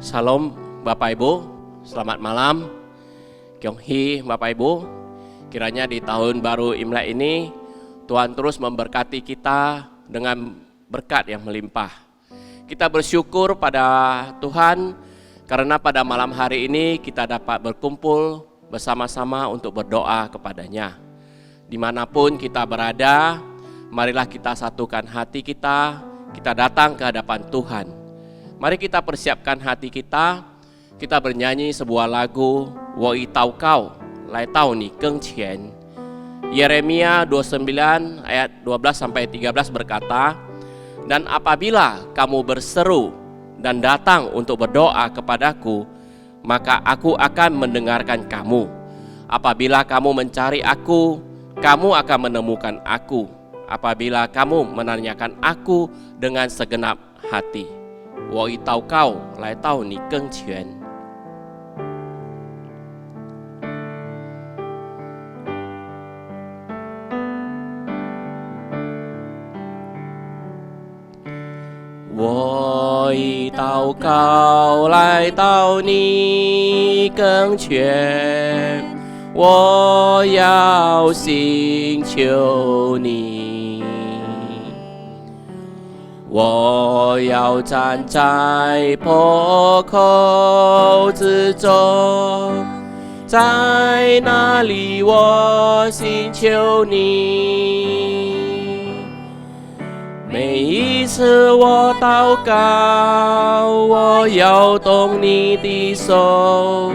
Salam Bapak Ibu, selamat malam. Kyonghi Bapak Ibu, kiranya di tahun baru Imlek ini Tuhan terus memberkati kita dengan berkat yang melimpah. Kita bersyukur pada Tuhan karena pada malam hari ini kita dapat berkumpul bersama-sama untuk berdoa kepadanya. Dimanapun kita berada, marilah kita satukan hati kita datang ke hadapan Tuhan. Mari kita persiapkan hati kita bernyanyi sebuah lagu Wo Yi Tao Kau Lai Tao Ni Geng Qian. Yeremia 29 ayat 12-13 berkata, dan apabila kamu berseru dan datang untuk berdoa kepadaku, maka aku akan mendengarkan kamu. Apabila kamu mencari aku, kamu akan menemukan aku. Apabila kamu menanyakan aku dengan segenap hati. Wo Yi Tao Kau Lai Tao Ni Geng Qian. Wo Yi Tao Kau Lai Tao Ni Geng Qian. Wo Yao Xin Qiu Ni。我要站在破口之中，在那里我寻求你。每一次我祷告，我摇动你的手，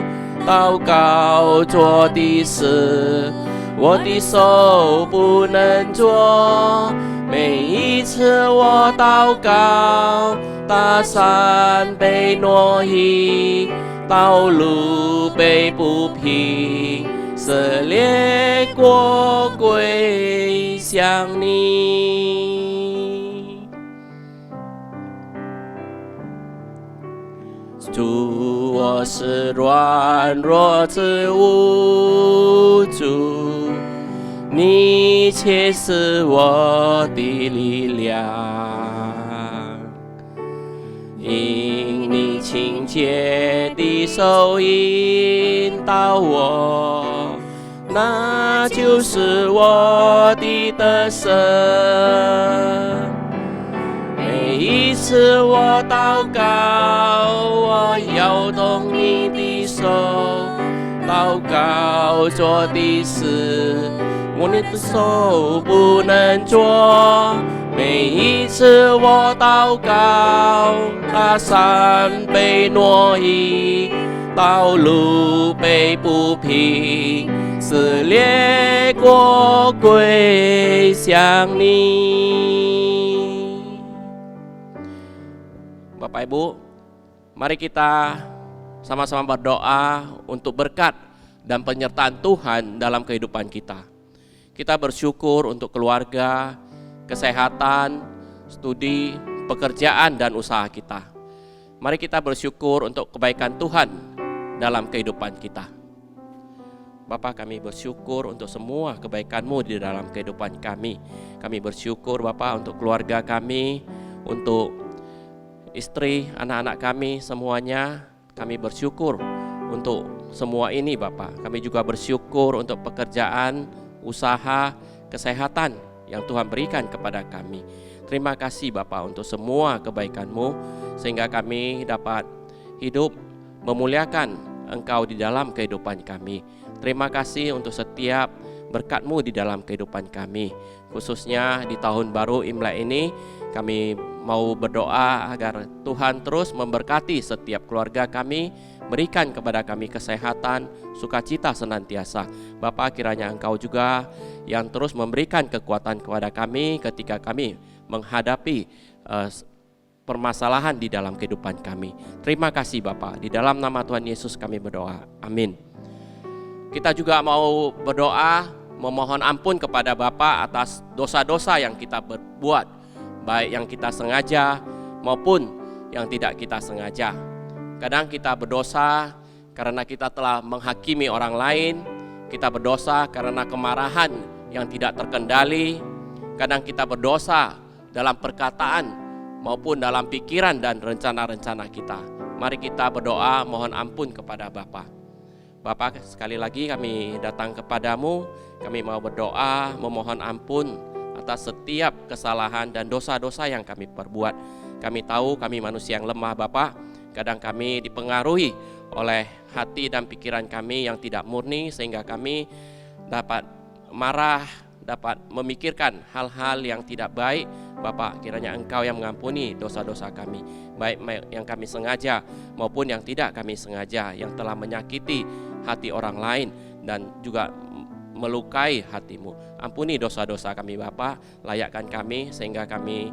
祷告做的事，我的手不能做。每一次我祷告，大山被挪移，道路被不平，色列国归向你。主，我是软弱之无助，你却是我的力量，因你清洁的手引导我，那就是我的得胜。每一次我祷告，我摇动你的手，祷告做的事，我的手不能做。每一次我祷告，大山被挪移，道路被不平，撕裂国归向你。Bapak Ibu, mari kita sama-sama berdoa untuk berkat dan penyertaan Tuhan dalam kehidupan kita. Kita bersyukur untuk keluarga, kesehatan, studi, pekerjaan, dan usaha kita. Mari kita bersyukur untuk kebaikan Tuhan dalam kehidupan kita. Bapa, kami bersyukur untuk semua kebaikan-Mu di dalam kehidupan kami. Kami bersyukur Bapa untuk keluarga kami, untuk istri, anak-anak kami semuanya. Kami bersyukur untuk semua ini Bapa. Kami juga bersyukur untuk pekerjaan, usaha, kesehatan yang Tuhan berikan kepada kami. Terima kasih Bapa untuk semua kebaikan-Mu, sehingga kami dapat hidup memuliakan Engkau di dalam kehidupan kami. Terima kasih untuk setiap berkat-Mu di dalam kehidupan kami. Khususnya di tahun baru Imlek ini, kami mau berdoa agar Tuhan terus memberkati setiap keluarga kami, berikan kepada kami kesehatan, sukacita senantiasa. Bapa, kiranya Engkau juga yang terus memberikan kekuatan kepada kami ketika kami menghadapi permasalahan di dalam kehidupan kami. Terima kasih Bapa, di dalam nama Tuhan Yesus kami berdoa, amin. Kita juga mau berdoa, memohon ampun kepada Bapa atas dosa-dosa yang kita berbuat, baik yang kita sengaja maupun yang tidak kita sengaja. Kadang kita berdosa karena kita telah menghakimi orang lain, kita berdosa karena kemarahan yang tidak terkendali, kadang kita berdosa dalam perkataan maupun dalam pikiran dan rencana-rencana kita. mari kita berdoa mohon ampun kepada Bapa. Bapa, sekali lagi kami datang kepadamu, kami mau berdoa memohon ampun atas setiap kesalahan dan dosa-dosa yang kami perbuat. Kami tahu kami manusia yang lemah Bapa, kadang kami dipengaruhi oleh hati dan pikiran kami yang tidak murni sehingga kami dapat marah, dapat memikirkan hal-hal yang tidak baik. Bapa, kiranya Engkau yang mengampuni dosa-dosa kami, baik yang kami sengaja maupun yang tidak kami sengaja, yang telah menyakiti hati orang lain dan juga melukai hatimu. Ampuni dosa-dosa kami Bapa, layakkan kami sehingga kami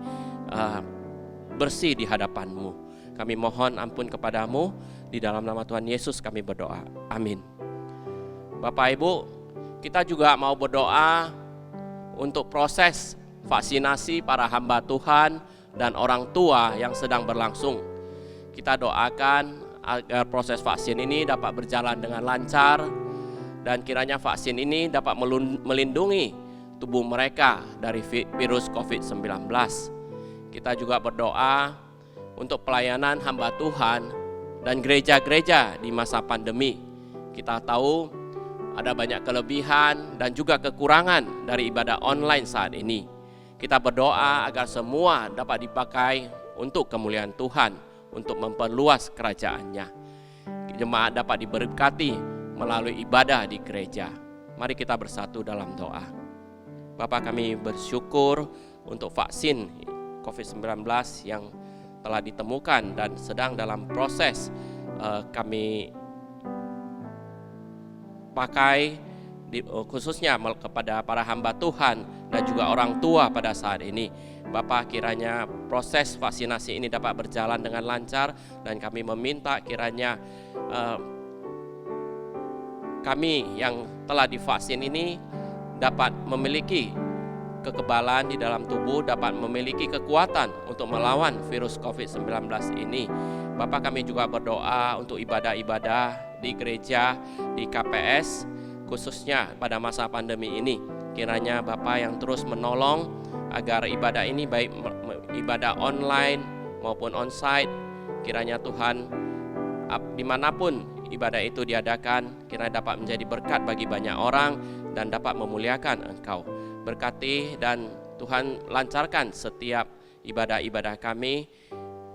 bersih di hadapan-Mu. Kami mohon ampun kepadamu, di dalam nama Tuhan Yesus kami berdoa, amin. Bapak Ibu, kita juga mau berdoa untuk proses vaksinasi para hamba Tuhan dan orang tua yang sedang berlangsung. Kita doakan agar proses vaksin ini dapat berjalan dengan lancar dan kiranya vaksin ini dapat melindungi tubuh mereka dari virus COVID-19. Kita juga berdoa untuk pelayanan hamba Tuhan dan gereja-gereja di masa pandemi. Kita tahu ada banyak kelebihan dan juga kekurangan dari ibadah online saat ini. Kita berdoa agar semua dapat dipakai untuk kemuliaan Tuhan, untuk memperluas kerajaan-Nya. Jemaat dapat diberkati melalui ibadah di gereja. Mari kita bersatu dalam doa. Bapa, kami bersyukur untuk vaksin COVID-19 yang telah ditemukan dan sedang dalam proses kami pakai khususnya kepada para hamba Tuhan dan juga orang tua pada saat ini. Bapa, kiranya proses vaksinasi ini dapat berjalan dengan lancar dan kami meminta kiranya kami yang telah divaksin ini dapat memiliki kekebalan di dalam tubuh, dapat memiliki kekuatan untuk melawan virus COVID-19 ini. Bapak, kami juga berdoa untuk ibadah-ibadah di gereja, di KPS, khususnya pada masa pandemi ini. Kiranya Bapak yang terus menolong agar ibadah ini baik ibadah online maupun onsite, kiranya Tuhan dimanapun ibadah itu diadakan, kiranya dapat menjadi berkat bagi banyak orang dan dapat memuliakan Engkau. Berkati dan Tuhan lancarkan setiap ibadah-ibadah kami,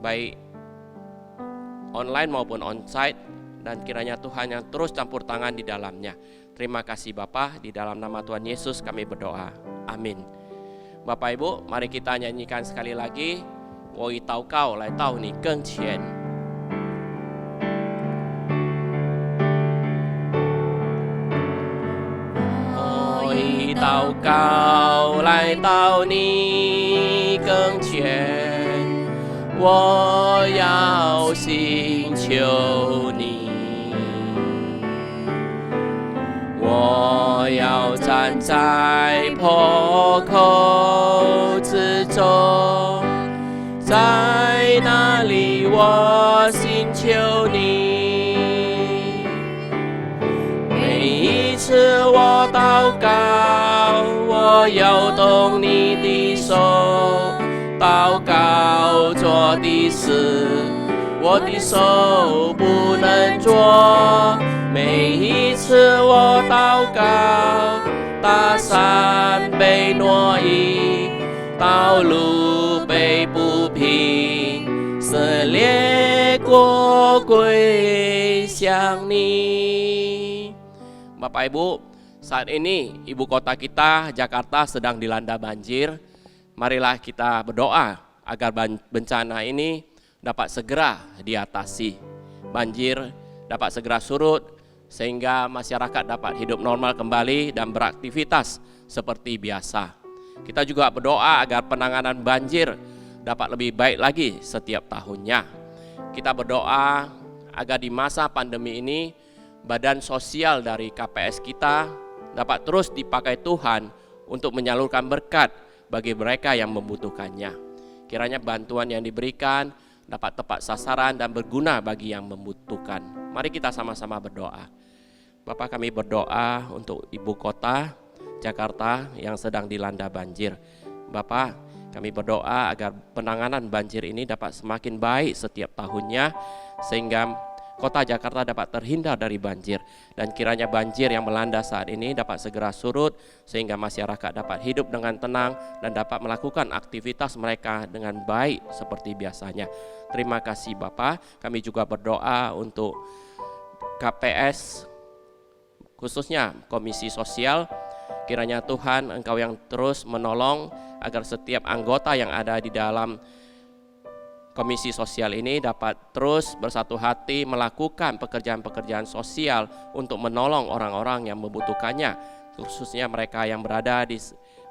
baik online maupun onsite, dan kiranya Tuhan yang terus campur tangan di dalamnya. Terima kasih Bapa, di dalam nama Tuhan Yesus kami berdoa, amin. Bapak Ibu, mari kita nyanyikan sekali lagi, Woi Tau Kau Lai Tau Ni Geng Qian. 祷告来到你跟前，我要寻求你，我要站在破口之中，在那里我寻求你。每一次我祷告，我摇动你的手，祷告做的事，我的手不能做。每一次我祷告，大山被挪移，道路被不平，撕裂过归向你。Bapak Ibu, saat ini ibu kota kita Jakarta sedang dilanda banjir. Marilah kita berdoa agar bencana ini dapat segera diatasi. Banjir dapat segera surut sehingga masyarakat dapat hidup normal kembali dan beraktivitas seperti biasa. Kita juga berdoa agar penanganan banjir dapat lebih baik lagi setiap tahunnya. Kita berdoa agar di masa pandemi ini badan sosial dari KPS kita dapat terus dipakai Tuhan untuk menyalurkan berkat bagi mereka yang membutuhkannya. Kiranya bantuan yang diberikan dapat tepat sasaran dan berguna bagi yang membutuhkan. Mari kita sama-sama berdoa. Bapak, kami berdoa untuk ibu kota Jakarta yang sedang dilanda banjir. Bapak, kami berdoa agar penanganan banjir ini dapat semakin baik setiap tahunnya, sehingga kota Jakarta dapat terhindar dari banjir, dan kiranya banjir yang melanda saat ini dapat segera surut sehingga masyarakat dapat hidup dengan tenang dan dapat melakukan aktivitas mereka dengan baik seperti biasanya. Terima kasih Bapa. Kami juga berdoa untuk KPS, khususnya Komisi Sosial. Kiranya Tuhan, Engkau yang terus menolong agar setiap anggota yang ada di dalam Komisi Sosial ini dapat terus bersatu hati melakukan pekerjaan-pekerjaan sosial untuk menolong orang-orang yang membutuhkannya, khususnya mereka yang berada di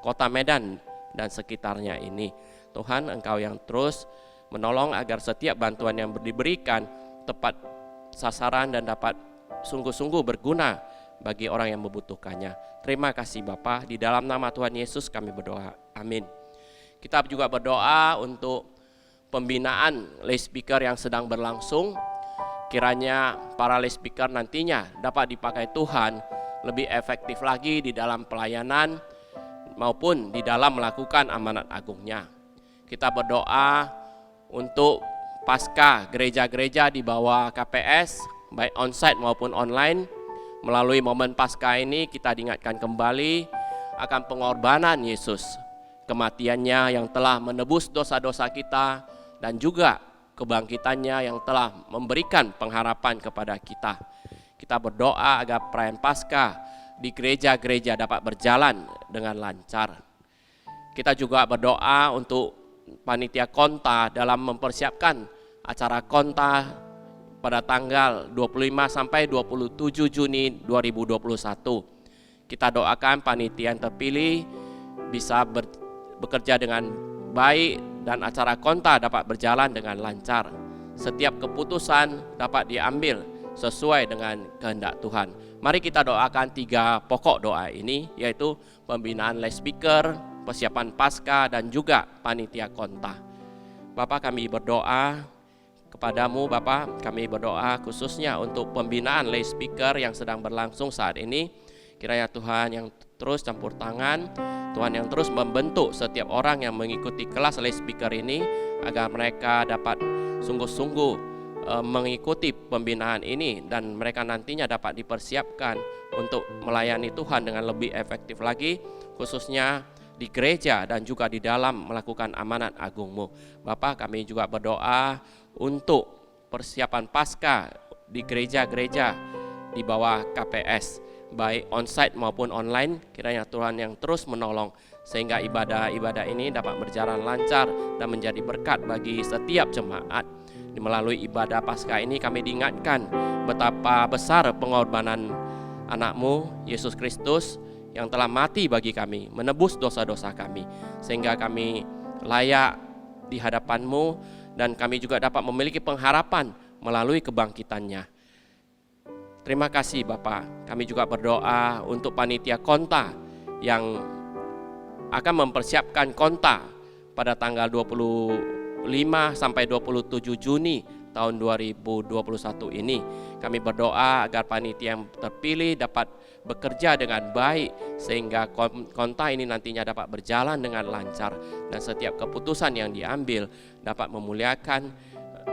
Kota Medan dan sekitarnya ini. Tuhan, Engkau yang terus menolong agar setiap bantuan yang diberikan tepat sasaran dan dapat sungguh-sungguh berguna bagi orang yang membutuhkannya. Terima kasih Bapa, di dalam nama Tuhan Yesus kami berdoa. Amin. Kita juga berdoa untuk pembinaan lay speaker yang sedang berlangsung. Kiranya para lay speaker nantinya dapat dipakai Tuhan lebih efektif lagi di dalam pelayanan maupun di dalam melakukan amanat agungnya. Kita berdoa untuk pasca gereja-gereja di bawah KPS, baik onsite maupun online. Melalui momen Paskah ini kita diingatkan kembali akan pengorbanan Yesus, kematiannya yang telah menebus dosa-dosa kita, dan juga kebangkitannya yang telah memberikan pengharapan kepada kita. Kita berdoa agar perayaan Paskah di gereja-gereja dapat berjalan dengan lancar. Kita juga berdoa untuk panitia konta dalam mempersiapkan acara konta pada tanggal 25 sampai 27 Juni 2021. Kita doakan panitia yang terpilih bisa bekerja dengan baik dan acara konta dapat berjalan dengan lancar. Setiap keputusan dapat diambil sesuai dengan kehendak Tuhan. Mari kita doakan 3 pokok doa ini, yaitu pembinaan lay speaker, persiapan Paskah, dan juga panitia konta. Bapak, kami berdoa kepadamu Bapak, kami berdoa khususnya untuk pembinaan lay speaker yang sedang berlangsung saat ini. Kiranya Tuhan yang terus campur tangan, Tuhan yang terus membentuk setiap orang yang mengikuti kelas lay speaker ini, agar mereka dapat sungguh-sungguh mengikuti pembinaan ini, dan mereka nantinya dapat dipersiapkan untuk melayani Tuhan dengan lebih efektif lagi, khususnya di gereja dan juga di dalam melakukan amanat agung-Mu. Bapak, kami juga berdoa untuk persiapan Paskah di gereja-gereja di bawah KPS, baik onsite maupun online. Kiranya Tuhan yang terus menolong sehingga ibadah-ibadah ini dapat berjalan lancar dan menjadi berkat bagi setiap jemaat. Melalui ibadah Paskah ini kami diingatkan betapa besar pengorbanan anak-Mu Yesus Kristus yang telah mati bagi kami, menebus dosa-dosa kami, sehingga kami layak di hadapan-Mu, dan kami juga dapat memiliki pengharapan melalui kebangkitannya. Terima kasih Bapak. Kami juga berdoa untuk panitia konta yang akan mempersiapkan konta pada tanggal 25 sampai 27 Juni tahun 2021 ini. Kami berdoa agar panitia yang terpilih dapat bekerja dengan baik, sehingga konta ini nantinya dapat berjalan dengan lancar, dan setiap keputusan yang diambil dapat memuliakan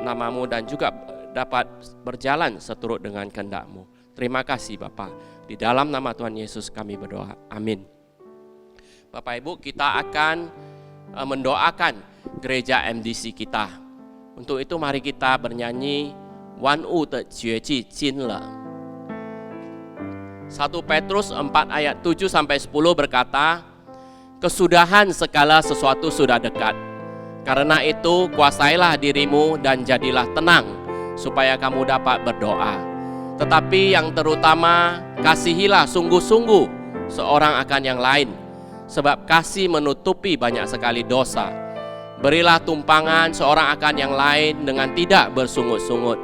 nama-Mu dan juga dapat berjalan seturut dengan kehendak-Mu. Terima kasih Bapa. Di dalam nama Tuhan Yesus kami berdoa. Amin. Bapak Ibu, kita akan mendoakan gereja MDC kita. Untuk itu mari kita bernyanyi Wan Wu de Jue Ji Jin Le. 1 Petrus 4 ayat 7 sampai 10 berkata, kesudahan segala sesuatu sudah dekat. Karena itu kuasailah dirimu dan jadilah tenang, supaya kamu dapat berdoa. Tetapi yang terutama, kasihilah sungguh-sungguh seorang akan yang lain, sebab kasih menutupi banyak sekali dosa. Berilah tumpangan seorang akan yang lain dengan tidak bersungut-sungut.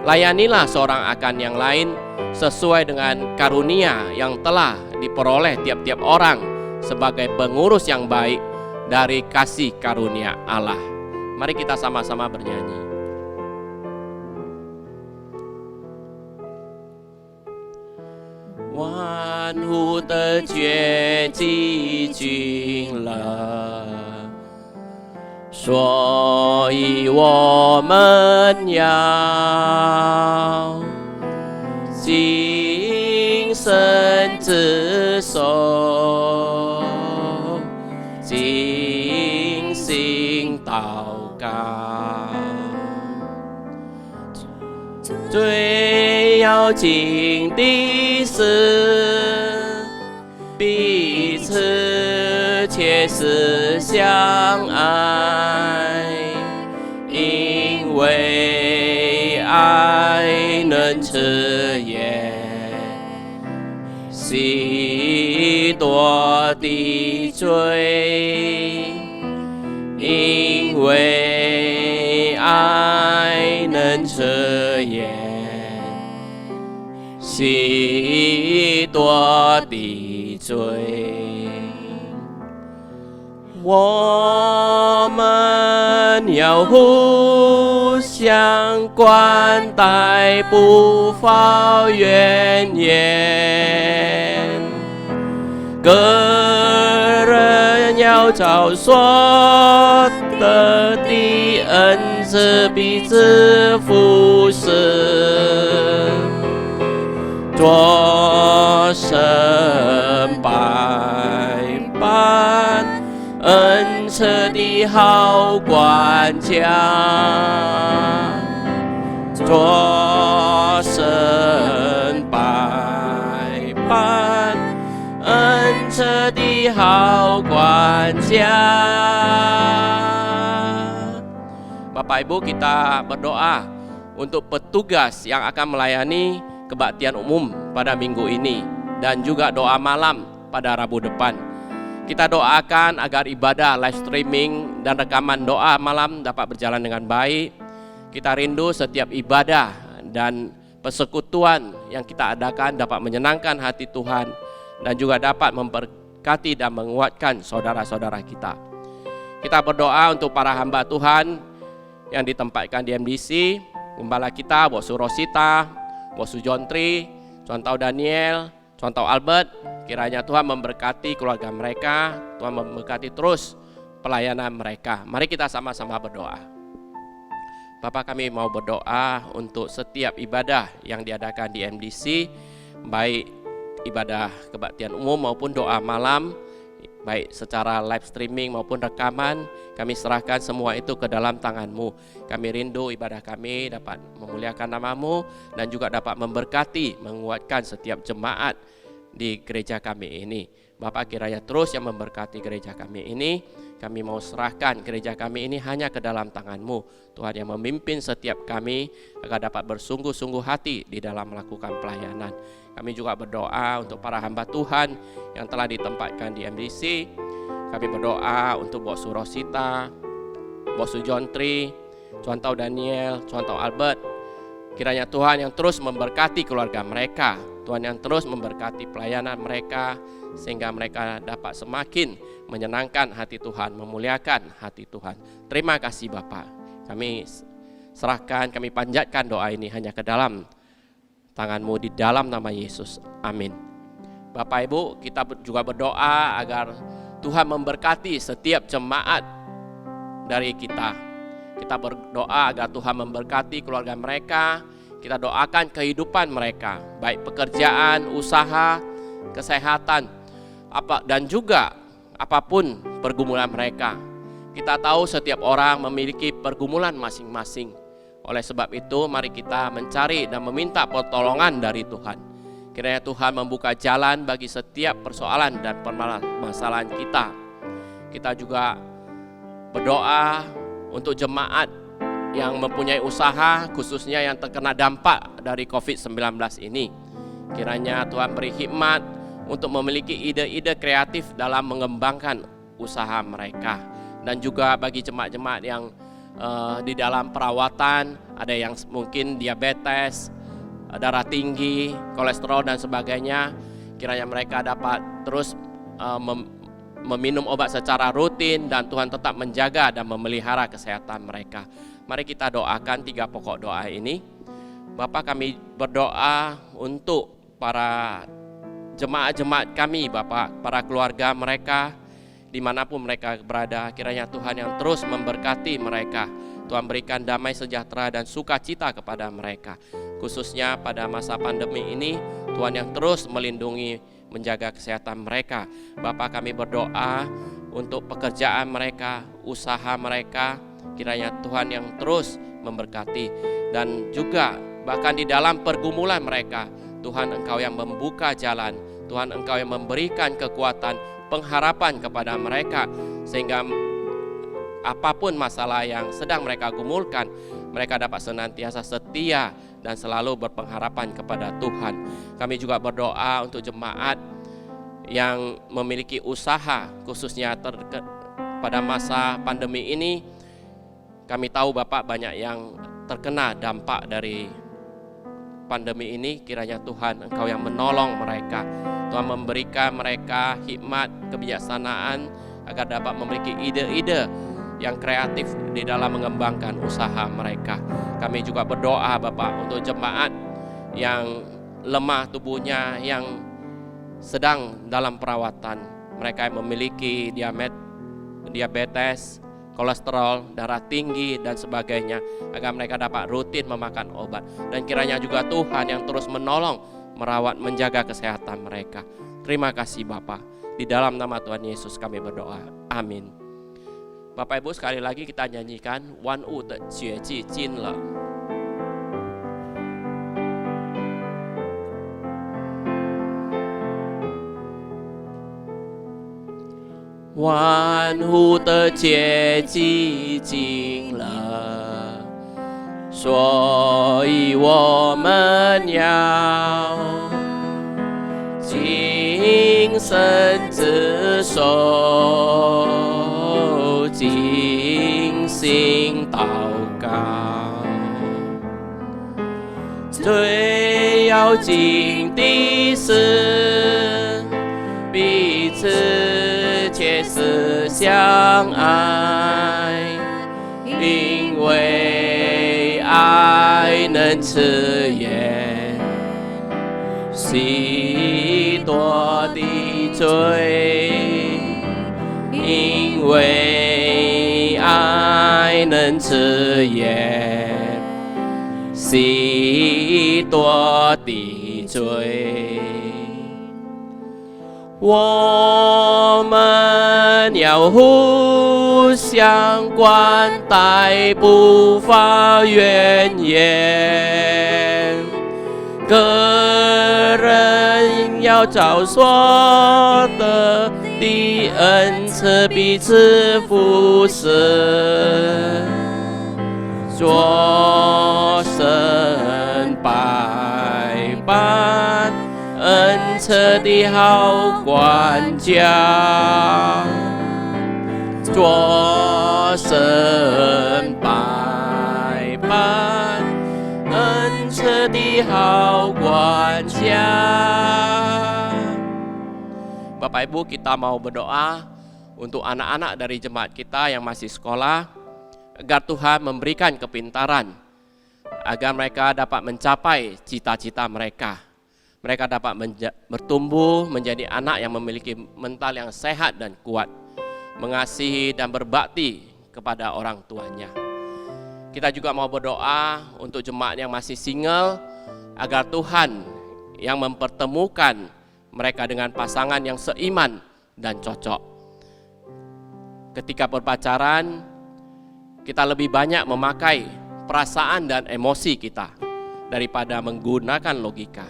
Layanilah seorang akan yang lain sesuai dengan karunia yang telah diperoleh tiap-tiap orang sebagai pengurus yang baik dari kasih karunia Allah. Mari kita sama-sama bernyanyi. Wan Wu de Jue Ji Jin Le， 水所以我们要谨慎自守，尽心祷告，最要紧的是彼此切实相爱，因为爱能吃盐，许多的罪，因为爱能吃盐，许多的罪。我们要互相关待，不抱怨言，个人要照所得的恩赐彼此服侍，做神百般恩赐的好管家，做神百般恩赐的好管家. Bapak Ibu, kita berdoa untuk petugas yang akan melayani kebaktian umum pada minggu ini dan juga doa malam pada Rabu depan. Kita doakan agar ibadah live streaming dan rekaman doa malam dapat berjalan dengan baik. Kita rindu setiap ibadah dan persekutuan yang kita adakan dapat menyenangkan hati Tuhan dan juga dapat memberkati dan menguatkan saudara-saudara kita. Kita berdoa untuk para hamba Tuhan yang ditempatkan di MDC, gembala kita, Bosu Rosita, Bosu Jontri, Contoh Daniel, Contoh Albert. Kiranya Tuhan memberkati keluarga mereka, Tuhan memberkati terus pelayanan mereka. Mari kita sama-sama berdoa. Bapak, kami mau berdoa untuk setiap ibadah yang diadakan di MDC, baik ibadah kebaktian umum maupun doa malam, baik secara live streaming maupun rekaman. Kami serahkan semua itu ke dalam tangan-Mu. Kami rindu ibadah kami dapat memuliakan nama-Mu dan juga dapat memberkati, menguatkan setiap jemaat di gereja kami ini. Bapak, kiranya terus yang memberkati gereja kami ini. Kami mau serahkan gereja kami ini hanya ke dalam tangan-Mu. Tuhan yang memimpin setiap kami agar dapat bersungguh-sungguh hati di dalam melakukan pelayanan. Kami juga berdoa untuk para hamba Tuhan yang telah ditempatkan di MDC. Kami berdoa untuk Bosu Rosita, Bosu Jontri, Contoh Daniel, Contoh Albert. Kiranya Tuhan yang terus memberkati keluarga mereka, Tuhan yang terus memberkati pelayanan mereka, sehingga mereka dapat semakin menyenangkan hati Tuhan, memuliakan hati Tuhan. Terima kasih Bapak. Kami serahkan, kami panjatkan doa ini hanya ke dalam tangan-Mu di dalam nama Yesus. Amin. Bapak Ibu, kita juga berdoa agar Tuhan memberkati setiap jemaat dari kita. Kita berdoa agar Tuhan memberkati keluarga mereka. Kita doakan kehidupan mereka, baik pekerjaan, usaha, kesehatan, dan juga apapun pergumulan mereka. Kita tahu setiap orang memiliki pergumulan masing-masing. Oleh sebab itu, mari kita mencari dan meminta pertolongan dari Tuhan. Kiranya Tuhan membuka jalan bagi setiap persoalan dan permasalahan kita. Kita juga berdoa untuk jemaat yang mempunyai usaha, khususnya yang terkena dampak dari COVID-19 ini. Kiranya Tuhan beri hikmat untuk memiliki ide-ide kreatif dalam mengembangkan usaha mereka. Dan juga bagi jemaat-jemaat yang di dalam perawatan, ada yang mungkin diabetes, darah tinggi, kolesterol dan sebagainya. Kiranya mereka dapat terus meminum obat secara rutin dan Tuhan tetap menjaga dan memelihara kesehatan mereka. Mari kita doakan 3 pokok doa ini. Bapak, kami berdoa untuk para jemaat-jemaat kami, Bapak, para keluarga mereka. dimanapun mereka berada. Kiranya Tuhan yang terus memberkati mereka. Tuhan berikan damai sejahtera dan sukacita kepada mereka. Khususnya pada masa pandemi ini, Tuhan yang terus melindungi, menjaga kesehatan mereka. Bapa, kami berdoa untuk pekerjaan mereka, usaha mereka. Kiranya Tuhan yang terus memberkati. Dan juga bahkan di dalam pergumulan mereka, Tuhan Engkau yang membuka jalan. Tuhan Engkau yang memberikan kekuatan, pengharapan kepada mereka, sehingga apapun masalah yang sedang mereka gumulkan, mereka dapat senantiasa setia dan selalu berpengharapan kepada Tuhan. Kami juga berdoa untuk jemaat yang memiliki usaha, khususnya pada masa pandemi ini. Kami tahu Bapak banyak yang terkena dampak dari pandemi ini. Kiranya Tuhan Engkau yang menolong mereka. Tuhan memberikan mereka hikmat, kebijaksanaan agar dapat memiliki ide-ide yang kreatif di dalam mengembangkan usaha mereka. Kami juga berdoa Bapak untuk jemaat yang lemah tubuhnya, yang sedang dalam perawatan, mereka yang memiliki diabetes, kolesterol, darah tinggi dan sebagainya, agar mereka dapat rutin memakan obat. Dan kiranya juga Tuhan yang terus menolong, merawat, menjaga kesehatan mereka. Terima kasih Bapak. Di dalam nama Tuhan Yesus kami berdoa. Amin. Bapak Ibu, sekali lagi kita nyanyikan Wan Wu de Jue Ji Jin Le. 万物的结晶尽了，所以我们要谨慎自守，尽心祷告。最要紧的是彼此切实相爱，因为爱能吃盐，许多的罪，因为爱能吃盐，许多的罪。我们要互相关待，不发怨言，个人要照所得的恩赐彼此扶持，做神百般恩赐的好管家，做神百般恩赐的好管家。Bapak Ibu, kita mau berdoa untuk anak-anak dari jemaat kita yang masih sekolah, agar Tuhan memberikan kepintaran, agar mereka dapat mencapai cita-cita mereka. Mereka dapat bertumbuh menjadi anak yang memiliki mental yang sehat dan kuat, mengasihi dan berbakti kepada orang tuanya. Kita juga mau berdoa untuk jemaat yang masih single, agar Tuhan yang mempertemukan mereka dengan pasangan yang seiman dan cocok. Ketika berpacaran, kita lebih banyak memakai perasaan dan emosi kita daripada menggunakan logika.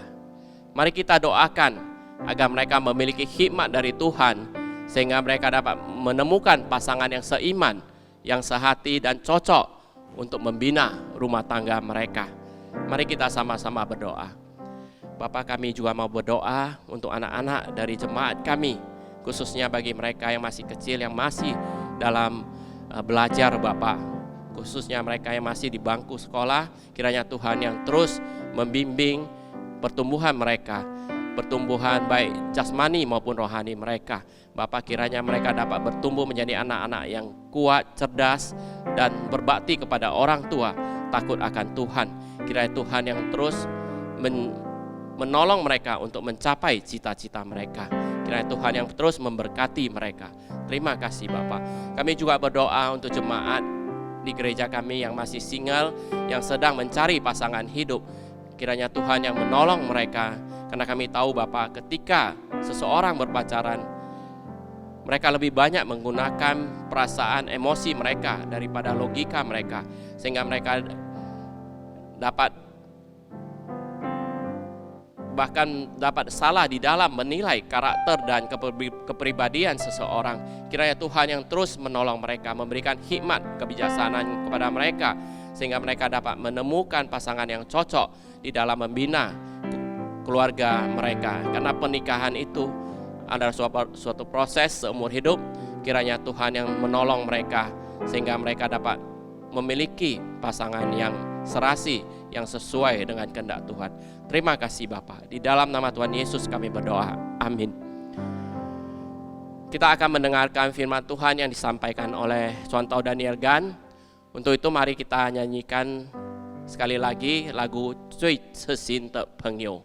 Mari kita doakan agar mereka memiliki hikmat dari Tuhan, sehingga mereka dapat menemukan pasangan yang seiman, yang sehati dan cocok untuk membina rumah tangga mereka. Mari kita sama-sama berdoa. Bapak, kami juga mau berdoa untuk anak-anak dari jemaat kami, khususnya bagi mereka yang masih kecil, yang masih dalam belajar Bapak, khususnya mereka yang masih di bangku sekolah. Kiranya Tuhan yang terus membimbing pertumbuhan mereka, pertumbuhan baik jasmani maupun rohani mereka. Bapak, kiranya mereka dapat bertumbuh menjadi anak-anak yang kuat, cerdas, dan berbakti kepada orang tua, takut akan Tuhan. Kiranya Tuhan yang terus menolong mereka untuk mencapai cita-cita mereka. Kiranya Tuhan yang terus memberkati mereka. Terima kasih Bapa. Kami juga berdoa untuk jemaat di gereja kami yang masih single, yang sedang mencari pasangan hidup. Kiranya Tuhan yang menolong mereka. Karena kami tahu Bapa, ketika seseorang berpacaran, mereka lebih banyak menggunakan perasaan emosi mereka daripada logika mereka. Sehingga mereka dapat salah di dalam menilai karakter dan kepribadian seseorang. Kiranya Tuhan yang terus menolong mereka, memberikan hikmat kebijaksanaan kepada mereka, sehingga mereka dapat menemukan pasangan yang cocok di dalam membina keluarga mereka. Karena pernikahan itu adalah suatu proses seumur hidup. Kiranya Tuhan yang menolong mereka, sehingga mereka dapat memiliki pasangan yang serasi, yang sesuai dengan kehendak Tuhan. Terima kasih Bapa. Di dalam nama Tuhan Yesus kami berdoa. Amin. Kita akan mendengarkan firman Tuhan yang disampaikan oleh Contoh Daniel Gan. Untuk itu mari kita nyanyikan sekali lagi lagu 最痴心的朋友。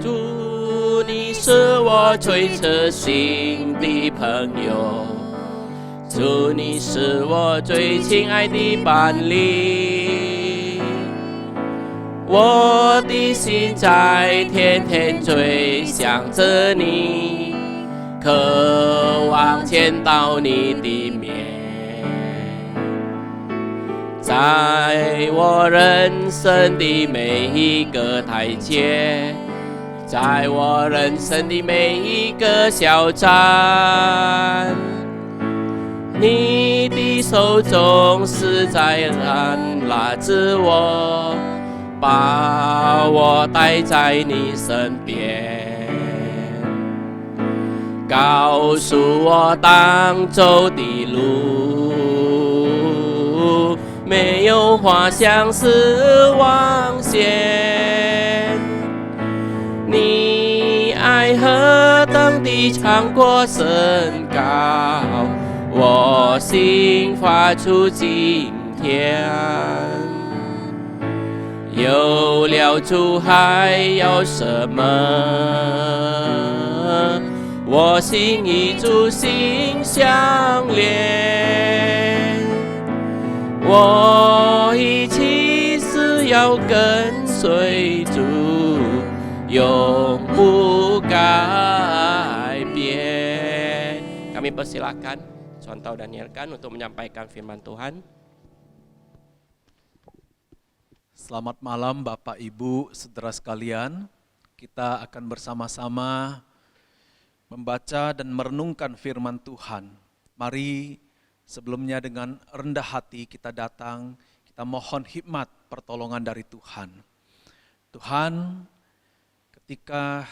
主，你是我最痴心的朋友，主，你是我最亲爱的伴侣，我的心在天天追想着你，渴望见到你的面，在我人生的每一个台阶，在我人生的每一个小站，你的手总是在拉着我，把我带在你身边，告诉我当走的路，没有花香是枉线。你爱何等地长阔深高，我心发出惊天。有了主还有什么？我心与主心相连，我一起是要跟随主，永不改变. Kami persilakan Contoh Daniel Gan untuk menyampaikan firman Tuhan. Selamat malam Bapak Ibu saudara sekalian. Kita akan bersama-sama membaca dan merenungkan firman Tuhan. Mari sebelumnya dengan rendah hati kita datang, kita mohon hikmat pertolongan dari Tuhan. Tuhan, ketika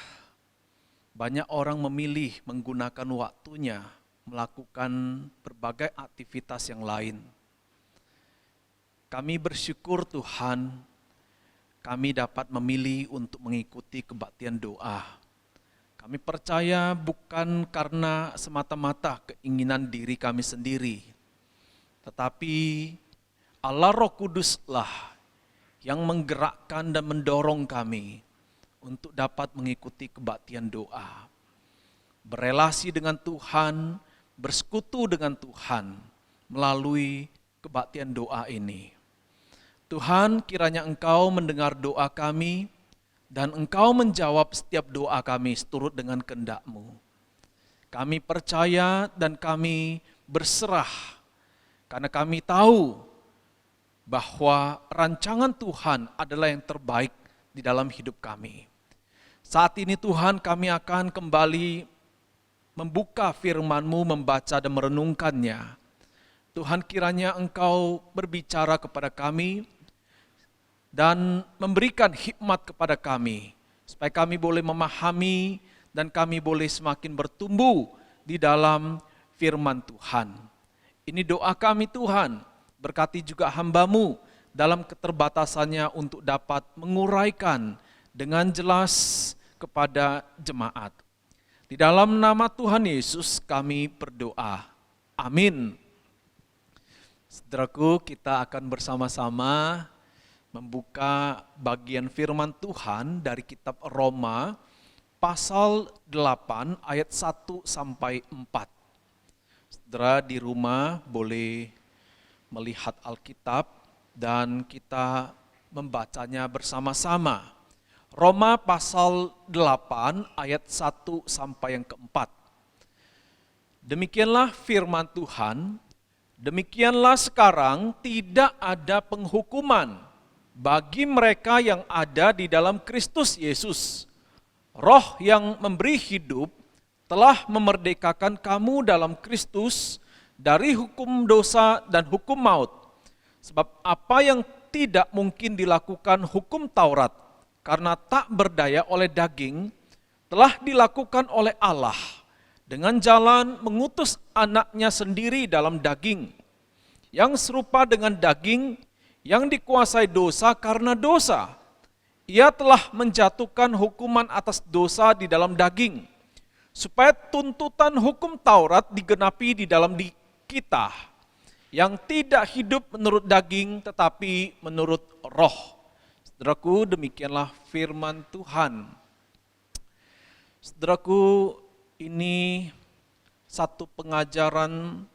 banyak orang memilih menggunakan waktunya melakukan berbagai aktivitas yang lain, kami bersyukur Tuhan, kami dapat memilih untuk mengikuti kebaktian doa. Kami percaya bukan karena semata-mata keinginan diri kami sendiri, tetapi Allah Roh Kuduslah yang menggerakkan dan mendorong kami untuk dapat mengikuti kebaktian doa, berelasi dengan Tuhan, bersekutu dengan Tuhan melalui kebaktian doa ini. Tuhan, kiranya Engkau mendengar doa kami dan Engkau menjawab setiap doa kami seturut dengan kehendak-Mu. Kami percaya dan kami berserah karena kami tahu bahwa rancangan Tuhan adalah yang terbaik di dalam hidup kami. Saat ini Tuhan, kami akan kembali membuka firman-Mu, membaca dan merenungkannya. Tuhan, kiranya Engkau berbicara kepada kami dan memberikan hikmat kepada kami, supaya kami boleh memahami dan kami boleh semakin bertumbuh di dalam firman Tuhan. Ini doa kami Tuhan, berkati juga hamba-Mu dalam keterbatasannya untuk dapat menguraikan dengan jelas kepada jemaat. Di dalam nama Tuhan Yesus kami berdoa. Amin. Saudaraku, kita akan bersama-sama membuka bagian firman Tuhan dari kitab Roma pasal 8 ayat 1 sampai 4. Saudara di rumah boleh melihat Alkitab dan kita membacanya bersama-sama. Roma pasal 8 ayat 1 sampai yang keempat. Demikianlah firman Tuhan, demikianlah sekarang tidak ada penghukuman bagi mereka yang ada di dalam Kristus Yesus. Roh yang memberi hidup telah memerdekakan kamu dalam Kristus dari hukum dosa dan hukum maut. Sebab apa yang tidak mungkin dilakukan hukum Taurat karena tak berdaya oleh daging, telah dilakukan oleh Allah dengan jalan mengutus anaknya sendiri dalam daging, yang serupa dengan daging yang dikuasai dosa karena dosa. Ia telah menjatuhkan hukuman atas dosa di dalam daging, supaya tuntutan hukum Taurat digenapi di dalam kita, yang tidak hidup menurut daging tetapi menurut roh. Saudaraku, demikianlah firman Tuhan. Saudaraku, ini satu pengajaran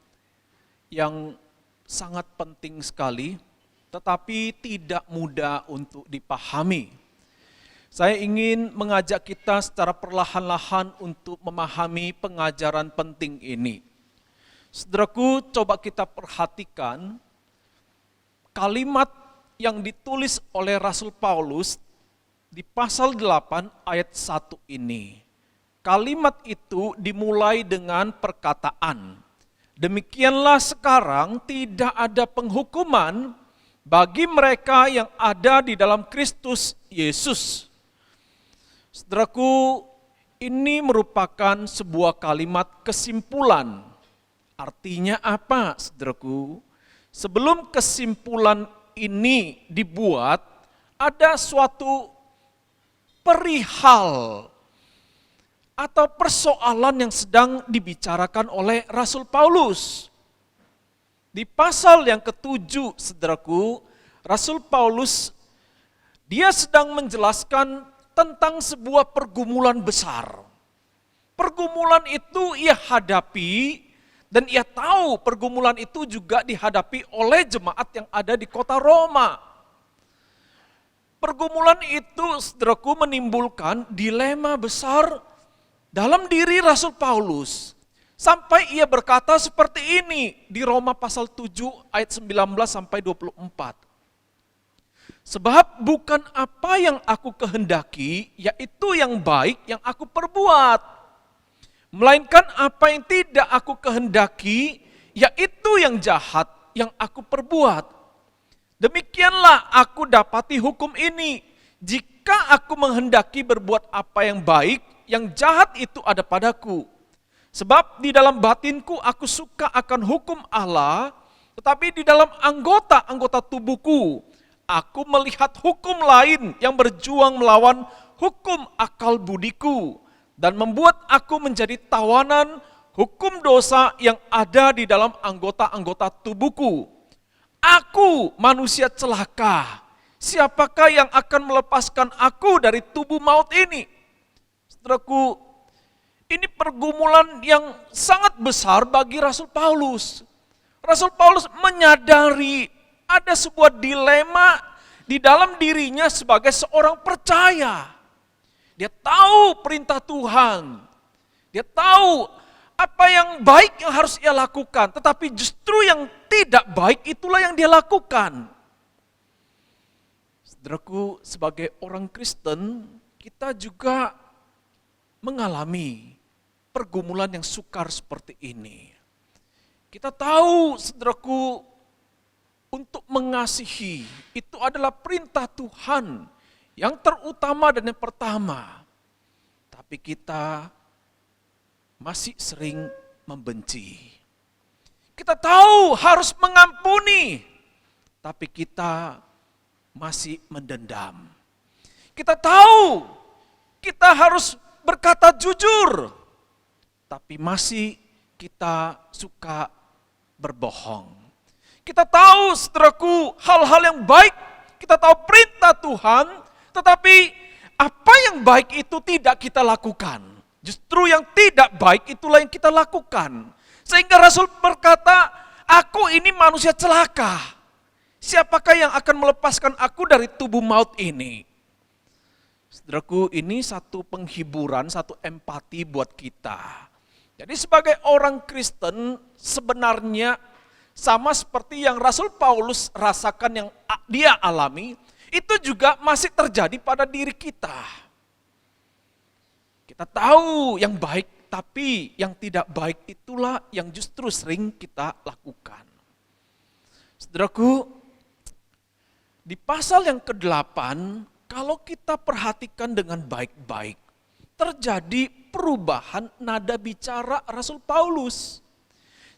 yang sangat penting sekali, tetapi tidak mudah untuk dipahami. Saya ingin mengajak kita secara perlahan-lahan untuk memahami pengajaran penting ini. Saudaraku, coba kita perhatikan kalimat yang ditulis oleh Rasul Paulus di pasal 8 ayat 1 ini. Kalimat itu dimulai dengan perkataan, demikianlah sekarang tidak ada penghukuman bagi mereka yang ada di dalam Kristus Yesus. Saudaraku, ini merupakan sebuah kalimat kesimpulan. Artinya apa, saudaraku? Sebelum kesimpulan ini dibuat, ada suatu perihal atau persoalan yang sedang dibicarakan oleh Rasul Paulus. Di pasal yang ke-7, saudaraku, Rasul Paulus dia sedang menjelaskan tentang sebuah pergumulan besar. Pergumulan itu ia hadapi dan ia tahu pergumulan itu juga dihadapi oleh jemaat yang ada di kota Roma. Pergumulan itu, saudaraku, menimbulkan dilema besar dalam diri Rasul Paulus. Sampai ia berkata seperti ini di Roma pasal 7 ayat 19 sampai 24. Sebab bukan apa yang aku kehendaki, yaitu yang baik yang aku perbuat. Melainkan apa yang tidak aku kehendaki, yaitu yang jahat yang aku perbuat. Demikianlah aku dapati hukum ini. Jika aku menghendaki berbuat apa yang baik, yang jahat itu ada padaku. Sebab di dalam batinku aku suka akan hukum Allah, tetapi di dalam anggota-anggota tubuhku, aku melihat hukum lain yang berjuang melawan hukum akal budiku, dan membuat aku menjadi tawanan hukum dosa yang ada di dalam anggota-anggota tubuhku. Aku manusia celaka, siapakah yang akan melepaskan aku dari tubuh maut ini? Saudaraku, ini pergumulan yang sangat besar bagi Rasul Paulus. Rasul Paulus menyadari ada sebuah dilema di dalam dirinya sebagai seorang percaya. Dia tahu perintah Tuhan. Dia tahu apa yang baik yang harus ia lakukan. Tetapi justru yang tidak baik itulah yang dia lakukan. Saudaraku, sebagai orang Kristen, kita juga mengalami pergumulan yang sukar seperti ini. Kita tahu, saudaraku, untuk mengasihi itu adalah perintah Tuhan yang terutama dan yang pertama. Tapi kita masih sering membenci. Kita tahu harus mengampuni, tapi kita masih mendendam. Kita tahu kita harus berkata jujur, tapi masih kita suka berbohong. Kita tahu, saudaraku, hal-hal yang baik, kita tahu perintah Tuhan, tetapi apa yang baik itu tidak kita lakukan. Justru yang tidak baik itulah yang kita lakukan. Sehingga Rasul berkata, aku ini manusia celaka. Siapakah yang akan melepaskan aku dari tubuh maut ini? Saudaraku, ini satu penghiburan, satu empati buat kita. Jadi sebagai orang Kristen sebenarnya sama seperti yang Rasul Paulus rasakan, yang dia alami, itu juga masih terjadi pada diri kita. Kita tahu yang baik, tapi yang tidak baik itulah yang justru sering kita lakukan. Saudaraku, di pasal yang ke-8, kalau kita perhatikan dengan baik-baik, terjadi perubahan nada bicara Rasul Paulus.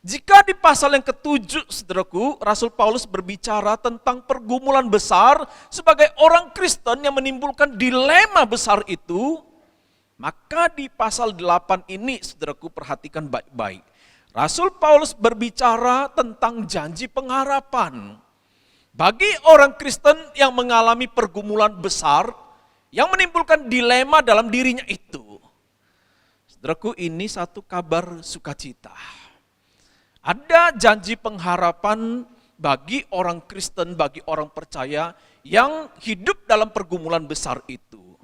Jika di pasal yang ke-7, saudaraku, Rasul Paulus berbicara tentang pergumulan besar sebagai orang Kristen yang menimbulkan dilema besar itu, maka di pasal 8 ini, saudaraku, perhatikan baik-baik. Rasul Paulus berbicara tentang janji pengharapan bagi orang Kristen yang mengalami pergumulan besar yang menimbulkan dilema dalam dirinya itu. Saudaraku, ini satu kabar sukacita. Ada janji pengharapan bagi orang Kristen, bagi orang percaya yang hidup dalam pergumulan besar itu.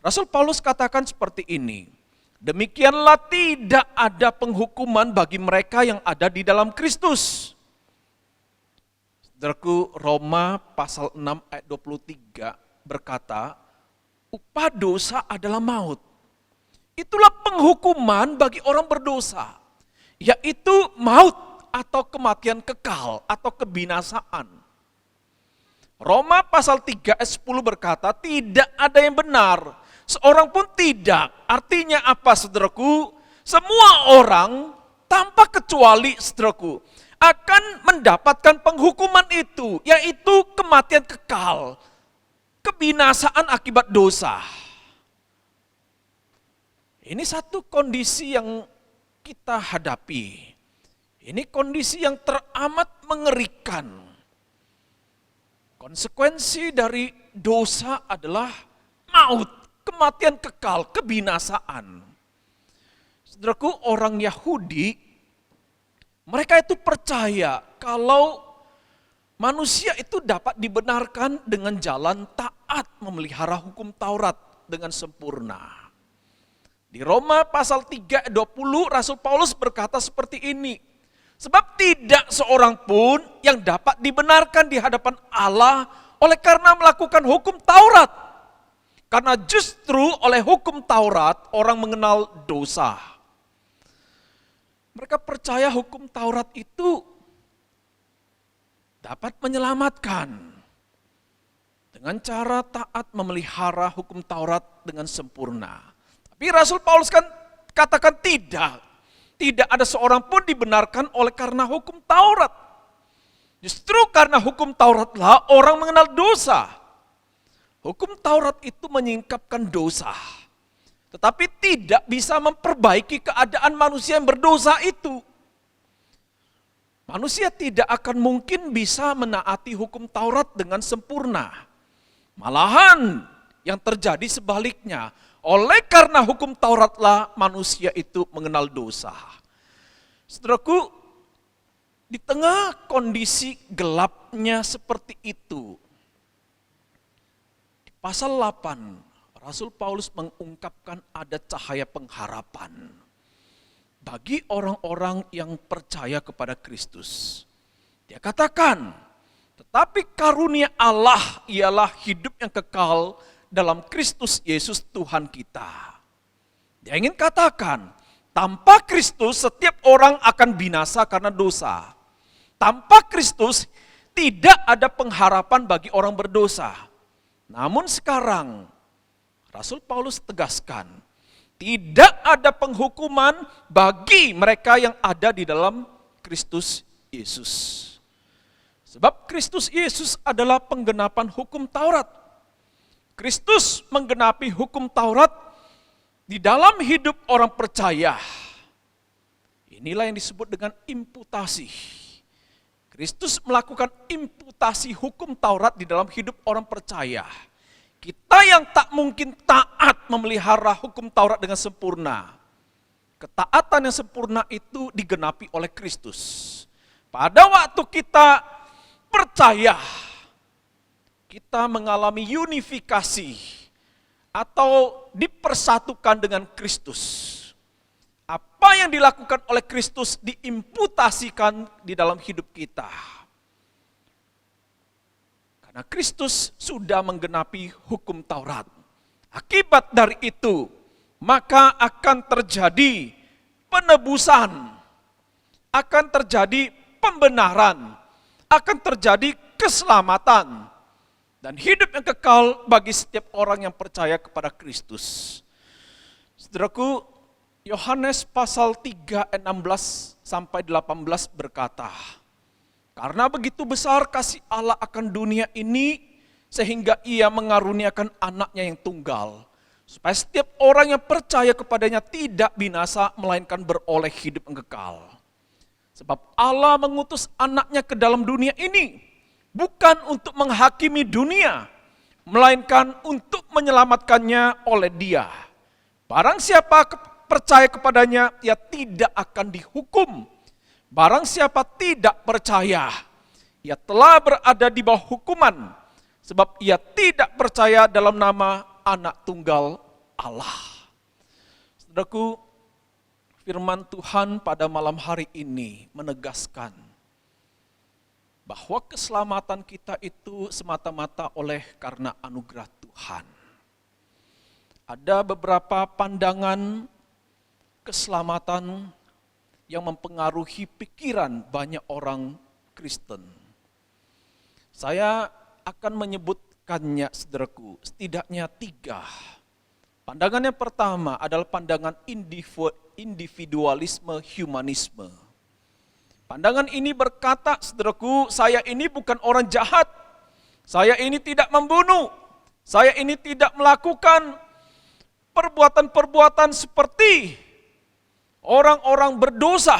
Rasul Paulus katakan seperti ini, demikianlah tidak ada penghukuman bagi mereka yang ada di dalam Kristus. Saudaraku, Roma pasal 6 ayat 23 berkata, upah dosa adalah maut. Itulah penghukuman bagi orang berdosa, yaitu maut atau kematian kekal atau kebinasaan. Roma pasal 3 ayat 10 berkata, tidak ada yang benar, seorang pun tidak. Artinya apa, saudaraku? Semua orang tanpa kecuali, saudaraku, akan mendapatkan penghukuman itu, yaitu kematian kekal, kebinasaan akibat dosa. Ini satu kondisi yang kita hadapi. Ini kondisi yang teramat mengerikan. Konsekuensi dari dosa adalah maut, kematian kekal, kebinasaan. Saudaraku, orang Yahudi, mereka itu percaya kalau manusia itu dapat dibenarkan dengan jalan taat memelihara hukum Taurat dengan sempurna. Di Roma pasal 3 ayat 20 Rasul Paulus berkata seperti ini. Sebab tidak seorang pun yang dapat dibenarkan di hadapan Allah oleh karena melakukan hukum Taurat. Karena justru oleh hukum Taurat orang mengenal dosa. Mereka percaya hukum Taurat itu dapat menyelamatkan dengan cara taat memelihara hukum Taurat dengan sempurna. Tapi Rasul Paulus kan katakan tidak. Tidak ada seorang pun dibenarkan oleh karena hukum Taurat. Justru karena hukum Tauratlah orang mengenal dosa. Hukum Taurat itu menyingkapkan dosa. Tetapi tidak bisa memperbaiki keadaan manusia yang berdosa itu. Manusia tidak akan mungkin bisa menaati hukum Taurat dengan sempurna. Malahan yang terjadi sebaliknya. Oleh karena hukum Tauratlah manusia itu mengenal dosa. Saudaraku, di tengah kondisi gelapnya seperti itu, di pasal 8, Rasul Paulus mengungkapkan ada cahaya pengharapan bagi orang-orang yang percaya kepada Kristus. Dia katakan, tetapi karunia Allah ialah hidup yang kekal dalam Kristus Yesus Tuhan kita. Dia ingin katakan, tanpa Kristus setiap orang akan binasa karena dosa. Tanpa Kristus tidak ada pengharapan bagi orang berdosa. Namun sekarang Rasul Paulus tegaskan, tidak ada penghukuman bagi mereka yang ada di dalam Kristus Yesus. Sebab Kristus Yesus adalah penggenapan hukum Taurat. Kristus menggenapi hukum Taurat di dalam hidup orang percaya. Inilah yang disebut dengan imputasi. Kristus melakukan imputasi hukum Taurat di dalam hidup orang percaya. Kita yang tak mungkin taat memelihara hukum Taurat dengan sempurna. Ketaatan yang sempurna itu digenapi oleh Kristus. Pada waktu kita percaya, kita mengalami unifikasi atau dipersatukan dengan Kristus. Apa yang dilakukan oleh Kristus diimputasikan di dalam hidup kita. Karena Kristus sudah menggenapi hukum Taurat. Akibat dari itu, maka akan terjadi penebusan, akan terjadi pembenaran, akan terjadi keselamatan, dan hidup yang kekal bagi setiap orang yang percaya kepada Kristus. Saudaraku, Yohanes pasal 3 ayat 16 sampai 18 berkata, karena begitu besar kasih Allah akan dunia ini, sehingga ia mengaruniakan anaknya yang tunggal, supaya setiap orang yang percaya kepadanya tidak binasa, melainkan beroleh hidup yang kekal. Sebab Allah mengutus anaknya ke dalam dunia ini, bukan untuk menghakimi dunia, melainkan untuk menyelamatkannya oleh Dia. Barang siapa percaya kepadanya, ia tidak akan dihukum. Barang siapa tidak percaya, ia telah berada di bawah hukuman, sebab ia tidak percaya dalam nama Anak Tunggal Allah. Saudaraku, firman Tuhan pada malam hari ini menegaskan bahwa keselamatan kita itu semata-mata oleh karena anugerah Tuhan. Ada beberapa pandangan keselamatan yang mempengaruhi pikiran banyak orang Kristen. Saya akan menyebutkannya, saudaraku, setidaknya 3. Pandangan yang pertama adalah pandangan individualisme humanisme. Pandangan ini berkata, saudaraku, saya ini bukan orang jahat, saya ini tidak membunuh, saya ini tidak melakukan perbuatan-perbuatan seperti orang-orang berdosa.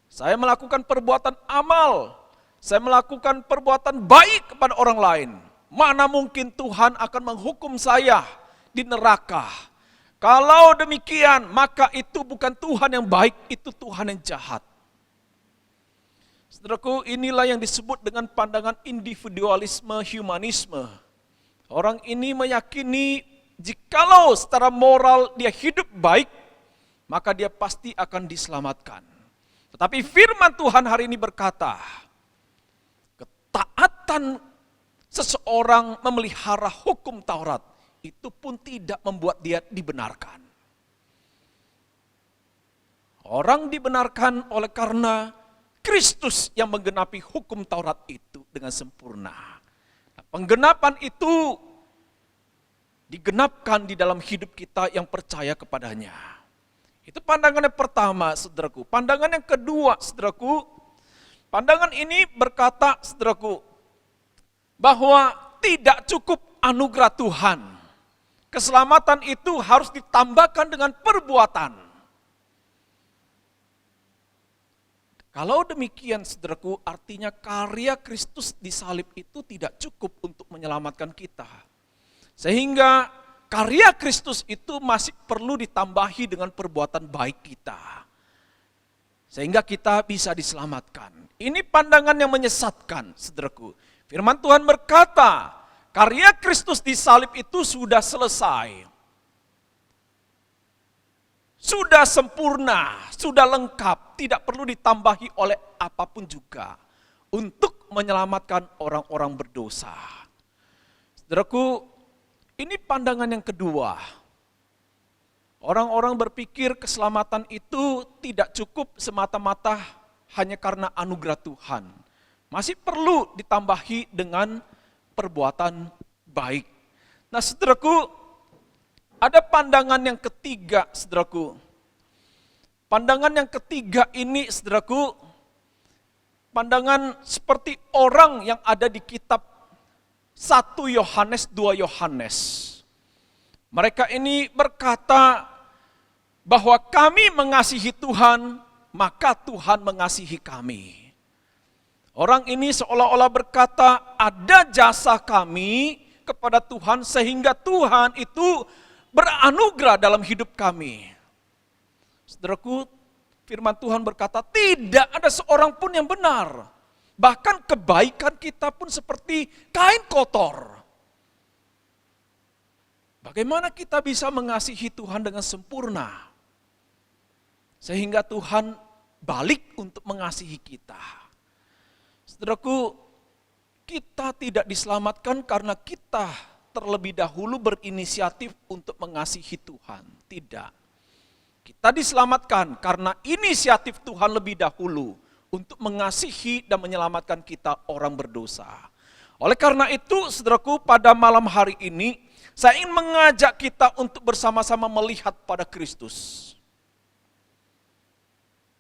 Saya melakukan perbuatan amal, saya melakukan perbuatan baik kepada orang lain. Mana mungkin Tuhan akan menghukum saya di neraka? Kalau demikian, maka itu bukan Tuhan yang baik, itu Tuhan yang jahat. Saudaraku, inilah yang disebut dengan pandangan individualisme humanisme. Orang ini meyakini jikalau secara moral dia hidup baik, maka dia pasti akan diselamatkan. Tetapi firman Tuhan hari ini berkata, ketaatan seseorang memelihara hukum Taurat itu pun tidak membuat dia dibenarkan. Orang dibenarkan oleh karena Kristus yang menggenapi hukum Taurat itu dengan sempurna. Nah, penggenapan itu digenapkan di dalam hidup kita yang percaya kepadanya. Itu pandangan yang pertama, saudaraku. Pandangan yang kedua, saudaraku, pandangan ini berkata, saudaraku, bahwa tidak cukup anugerah Tuhan. Keselamatan itu harus ditambahkan dengan perbuatan. Kalau demikian, saudaraku, artinya karya Kristus di salib itu tidak cukup untuk menyelamatkan kita. Sehingga karya Kristus itu masih perlu ditambahi dengan perbuatan baik kita. Sehingga kita bisa diselamatkan. Ini pandangan yang menyesatkan, saudaraku. Firman Tuhan berkata, karya Kristus di salib itu sudah selesai. Sudah sempurna, sudah lengkap, tidak perlu ditambahi oleh apapun juga untuk menyelamatkan orang-orang berdosa. Saudaraku, ini pandangan yang kedua. Orang-orang berpikir keselamatan itu tidak cukup semata-mata hanya karena anugerah Tuhan. Masih perlu ditambahi dengan perbuatan baik. Nah, saudaraku, ada pandangan yang ketiga, saudaraku. Pandangan yang ketiga ini, saudaraku, pandangan seperti orang yang ada di kitab 1 Yohanes, 2 Yohanes. Mereka ini berkata bahwa kami mengasihi Tuhan, maka Tuhan mengasihi kami. Orang ini seolah-olah berkata ada jasa kami kepada Tuhan sehingga Tuhan itu beranugerah dalam hidup kami. Saudaraku, firman Tuhan berkata tidak ada seorang pun yang benar. Bahkan kebaikan kita pun seperti kain kotor. Bagaimana kita bisa mengasihi Tuhan dengan sempurna? Sehingga Tuhan balik untuk mengasihi kita. Saudaraku, kita tidak diselamatkan karena kita terlebih dahulu berinisiatif untuk mengasihi Tuhan. Tidak. Kita diselamatkan karena inisiatif Tuhan lebih dahulu untuk mengasihi dan menyelamatkan kita orang berdosa. Oleh karena itu, saudaraku, pada malam hari ini, saya ingin mengajak kita untuk bersama-sama melihat pada Kristus.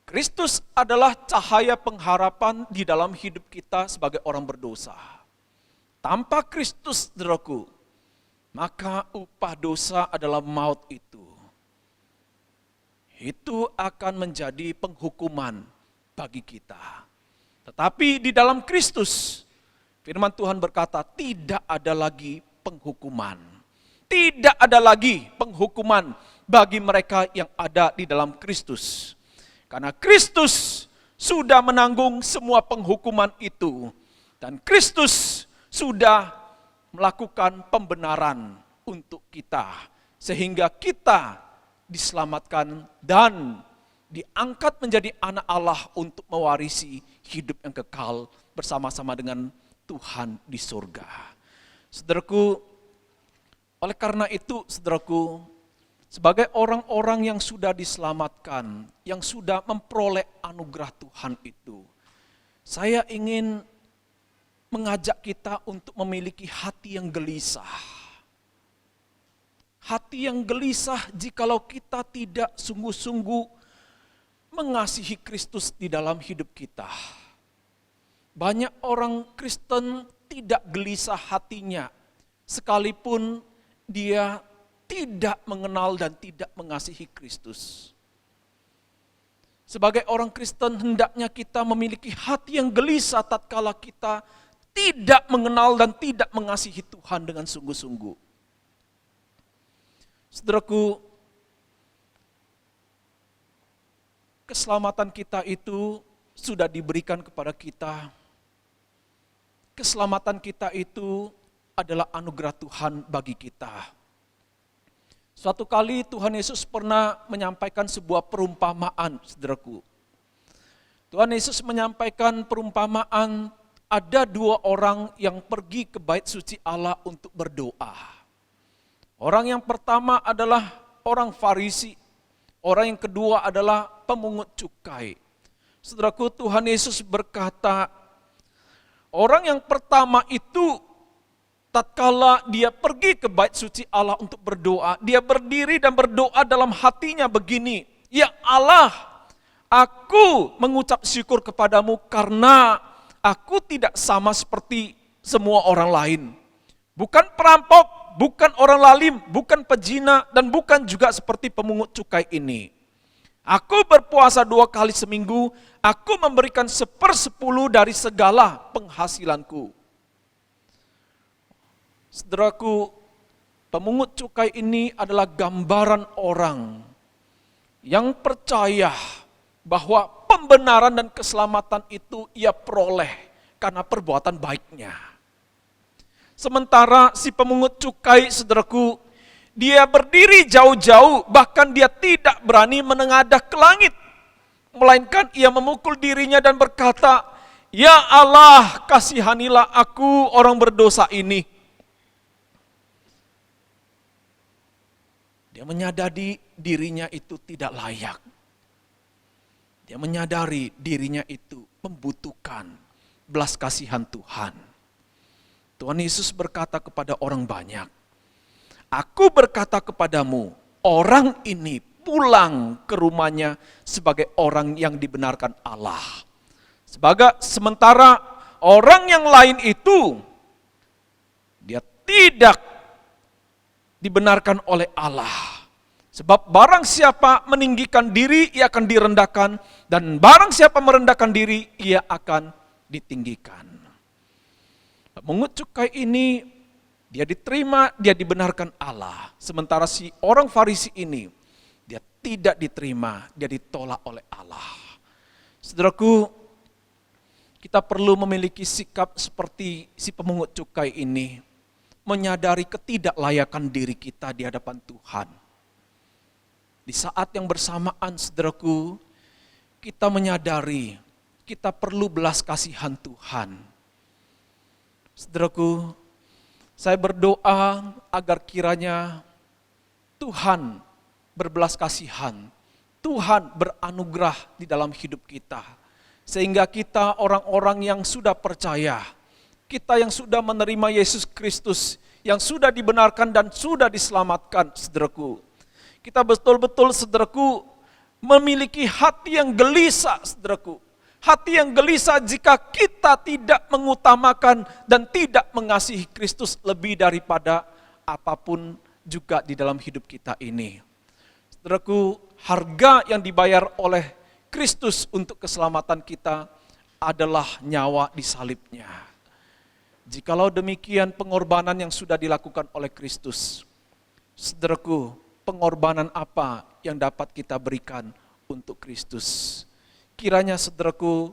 Kristus adalah cahaya pengharapan di dalam hidup kita sebagai orang berdosa. Tanpa Kristus, saudaraku, maka upah dosa adalah maut itu. Itu akan menjadi penghukuman bagi kita. Tetapi di dalam Kristus, firman Tuhan berkata tidak ada lagi penghukuman. Tidak ada lagi penghukuman bagi mereka yang ada di dalam Kristus. Karena Kristus sudah menanggung semua penghukuman itu. Dan Kristus sudah melakukan pembenaran untuk kita. Sehingga kita diselamatkan dan diangkat menjadi anak Allah untuk mewarisi hidup yang kekal bersama-sama dengan Tuhan di surga. Saudaraku, oleh karena itu, saudaraku, sebagai orang-orang yang sudah diselamatkan, yang sudah memperoleh anugerah Tuhan itu, saya ingin mengajak kita untuk memiliki hati yang gelisah. Hati yang gelisah jikalau kita tidak sungguh-sungguh mengasihi Kristus di dalam hidup kita. Banyak orang Kristen tidak gelisah hatinya, sekalipun dia tidak mengenal dan tidak mengasihi Kristus. Sebagai orang Kristen hendaknya kita memiliki hati yang gelisah tatkala kita tidak mengenal dan tidak mengasihi Tuhan dengan sungguh-sungguh. Saudaraku, keselamatan kita itu sudah diberikan kepada kita. Keselamatan kita itu adalah anugerah Tuhan bagi kita. Suatu kali Tuhan Yesus pernah menyampaikan sebuah perumpamaan, saudaraku. Tuhan Yesus menyampaikan perumpamaan, ada 2 orang yang pergi ke bait suci Allah untuk berdoa. Orang yang pertama adalah orang Farisi. Orang yang kedua adalah pemungut cukai. Saudaraku, Tuhan Yesus berkata, orang yang pertama itu tatkala dia pergi ke bait suci Allah untuk berdoa, dia berdiri dan berdoa dalam hatinya begini, ya Allah, aku mengucap syukur kepadamu karena aku tidak sama seperti semua orang lain. Bukan perampok, bukan orang lalim, bukan pezina, dan bukan juga seperti pemungut cukai ini. Aku berpuasa 2 kali seminggu, aku memberikan 1/10 dari segala penghasilanku. Saudaraku, pemungut cukai ini adalah gambaran orang yang percaya bahwa pembenaran dan keselamatan itu ia peroleh karena perbuatan baiknya. Sementara si pemungut cukai, saudaraku, dia berdiri jauh-jauh, bahkan dia tidak berani menengadah ke langit. Melainkan ia memukul dirinya dan berkata, ya Allah, kasihanilah aku orang berdosa ini. Dia menyadari dirinya itu tidak layak. Dia menyadari dirinya itu membutuhkan belas kasihan Tuhan. Tuhan Yesus berkata kepada orang banyak, aku berkata kepadamu, orang ini pulang ke rumahnya sebagai orang yang dibenarkan Allah. Sementara orang yang lain itu tidak dibenarkan oleh Allah. Sebab barang siapa meninggikan diri, ia akan direndahkan, dan barang siapa merendahkan diri, ia akan ditinggikan. Pemungut cukai ini, dia diterima, dia dibenarkan Allah. Sementara si orang Farisi ini, dia tidak diterima, dia ditolak oleh Allah. Saudaraku, kita perlu memiliki sikap seperti si pemungut cukai ini, menyadari ketidaklayakan diri kita di hadapan Tuhan. Di saat yang bersamaan, saudaraku, kita menyadari kita perlu belas kasihan Tuhan. Saudaraku, saya berdoa agar kiranya Tuhan berbelas kasihan, Tuhan beranugerah di dalam hidup kita. Sehingga kita orang-orang yang sudah percaya, kita yang sudah menerima Yesus Kristus, yang sudah dibenarkan dan sudah diselamatkan, saudaraku. Kita betul-betul, saudaraku, memiliki hati yang gelisah, saudaraku. Hati yang gelisah jika kita tidak mengutamakan dan tidak mengasihi Kristus lebih daripada apapun juga di dalam hidup kita ini. Saudaraku, harga yang dibayar oleh Kristus untuk keselamatan kita adalah nyawa di salibnya. Jikalau demikian pengorbanan yang sudah dilakukan oleh Kristus, saudaraku, pengorbanan apa yang dapat kita berikan untuk Kristus? Kiranya saudaraku,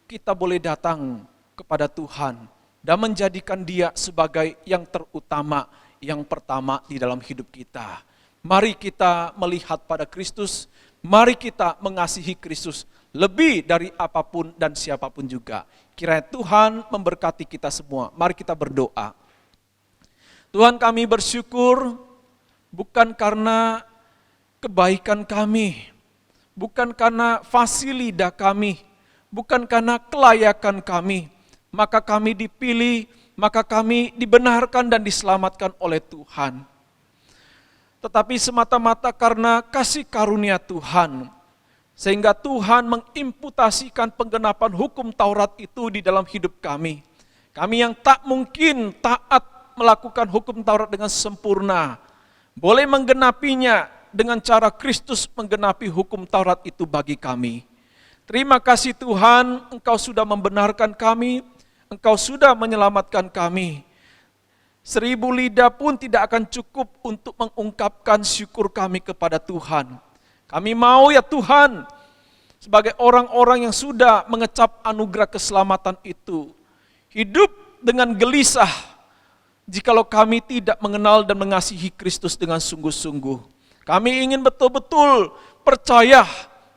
kita boleh datang kepada Tuhan dan menjadikan Dia sebagai yang terutama, yang pertama di dalam hidup kita. Mari kita melihat pada Kristus, mari kita mengasihi Kristus lebih dari apapun dan siapapun juga. Kiranya Tuhan memberkati kita semua. Mari kita berdoa. Tuhan, kami bersyukur bukan karena kebaikan kami, bukan karena fasilida kami, bukan karena kelayakan kami, maka kami dipilih, maka kami dibenarkan dan diselamatkan oleh Tuhan. Tetapi semata-mata karena kasih karunia Tuhan, sehingga Tuhan mengimputasikan penggenapan hukum Taurat itu di dalam hidup kami. Kami yang tak mungkin taat melakukan hukum Taurat dengan sempurna, boleh menggenapinya dengan cara Kristus menggenapi hukum Taurat itu bagi kami. Terima kasih Tuhan, Engkau sudah membenarkan kami, Engkau sudah menyelamatkan kami. 1000 lidah pun tidak akan cukup untuk mengungkapkan syukur kami kepada Tuhan. Kami mau ya Tuhan, sebagai orang-orang yang sudah mengecap anugerah keselamatan itu, hidup dengan gelisah jikalau kami tidak mengenal dan mengasihi Kristus dengan sungguh-sungguh. Kami ingin betul-betul percaya,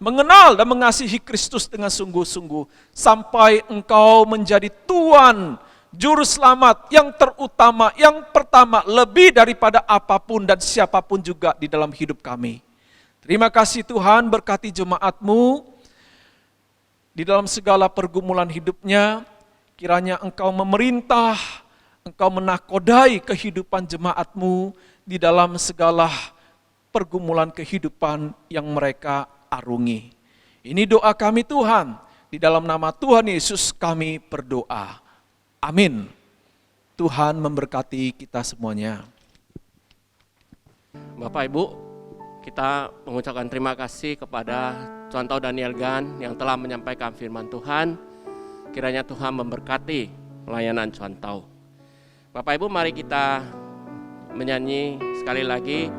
mengenal dan mengasihi Kristus dengan sungguh-sungguh, sampai Engkau menjadi Tuhan, Juru Selamat yang terutama, yang pertama, lebih daripada apapun dan siapapun juga di dalam hidup kami. Terima kasih Tuhan, berkati jemaat-Mu di dalam segala pergumulan hidupnya. Kiranya Engkau memerintah, Engkau menakodai kehidupan jemaat-Mu di dalam segala pergumulan kehidupan yang mereka arungi. Ini doa kami Tuhan, di dalam nama Tuhan Yesus kami berdoa. Amin. Tuhan memberkati kita semuanya. Bapak Ibu, kita mengucapkan terima kasih kepada Contoh Daniel Gan yang telah menyampaikan firman Tuhan. Kiranya Tuhan memberkati pelayanan Contoh. Bapak Ibu, mari kita menyanyi sekali lagi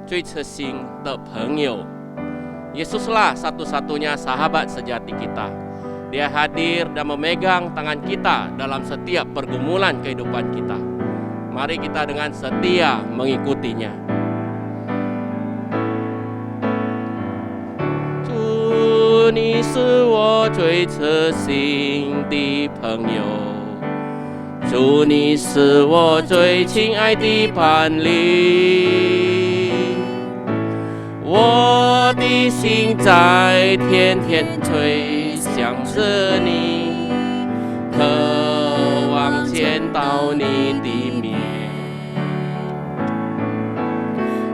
Cui Cesing de Pengyo. Yesuslah satu-satunya sahabat sejati kita. Dia hadir dan memegang tangan kita dalam setiap pergumulan kehidupan kita. Mari kita dengan setia mengikutinya. 主，你是我最侧心的朋友。主，你是我最亲爱的伴侣。我的心在天天吹向着你，渴望见到你的面。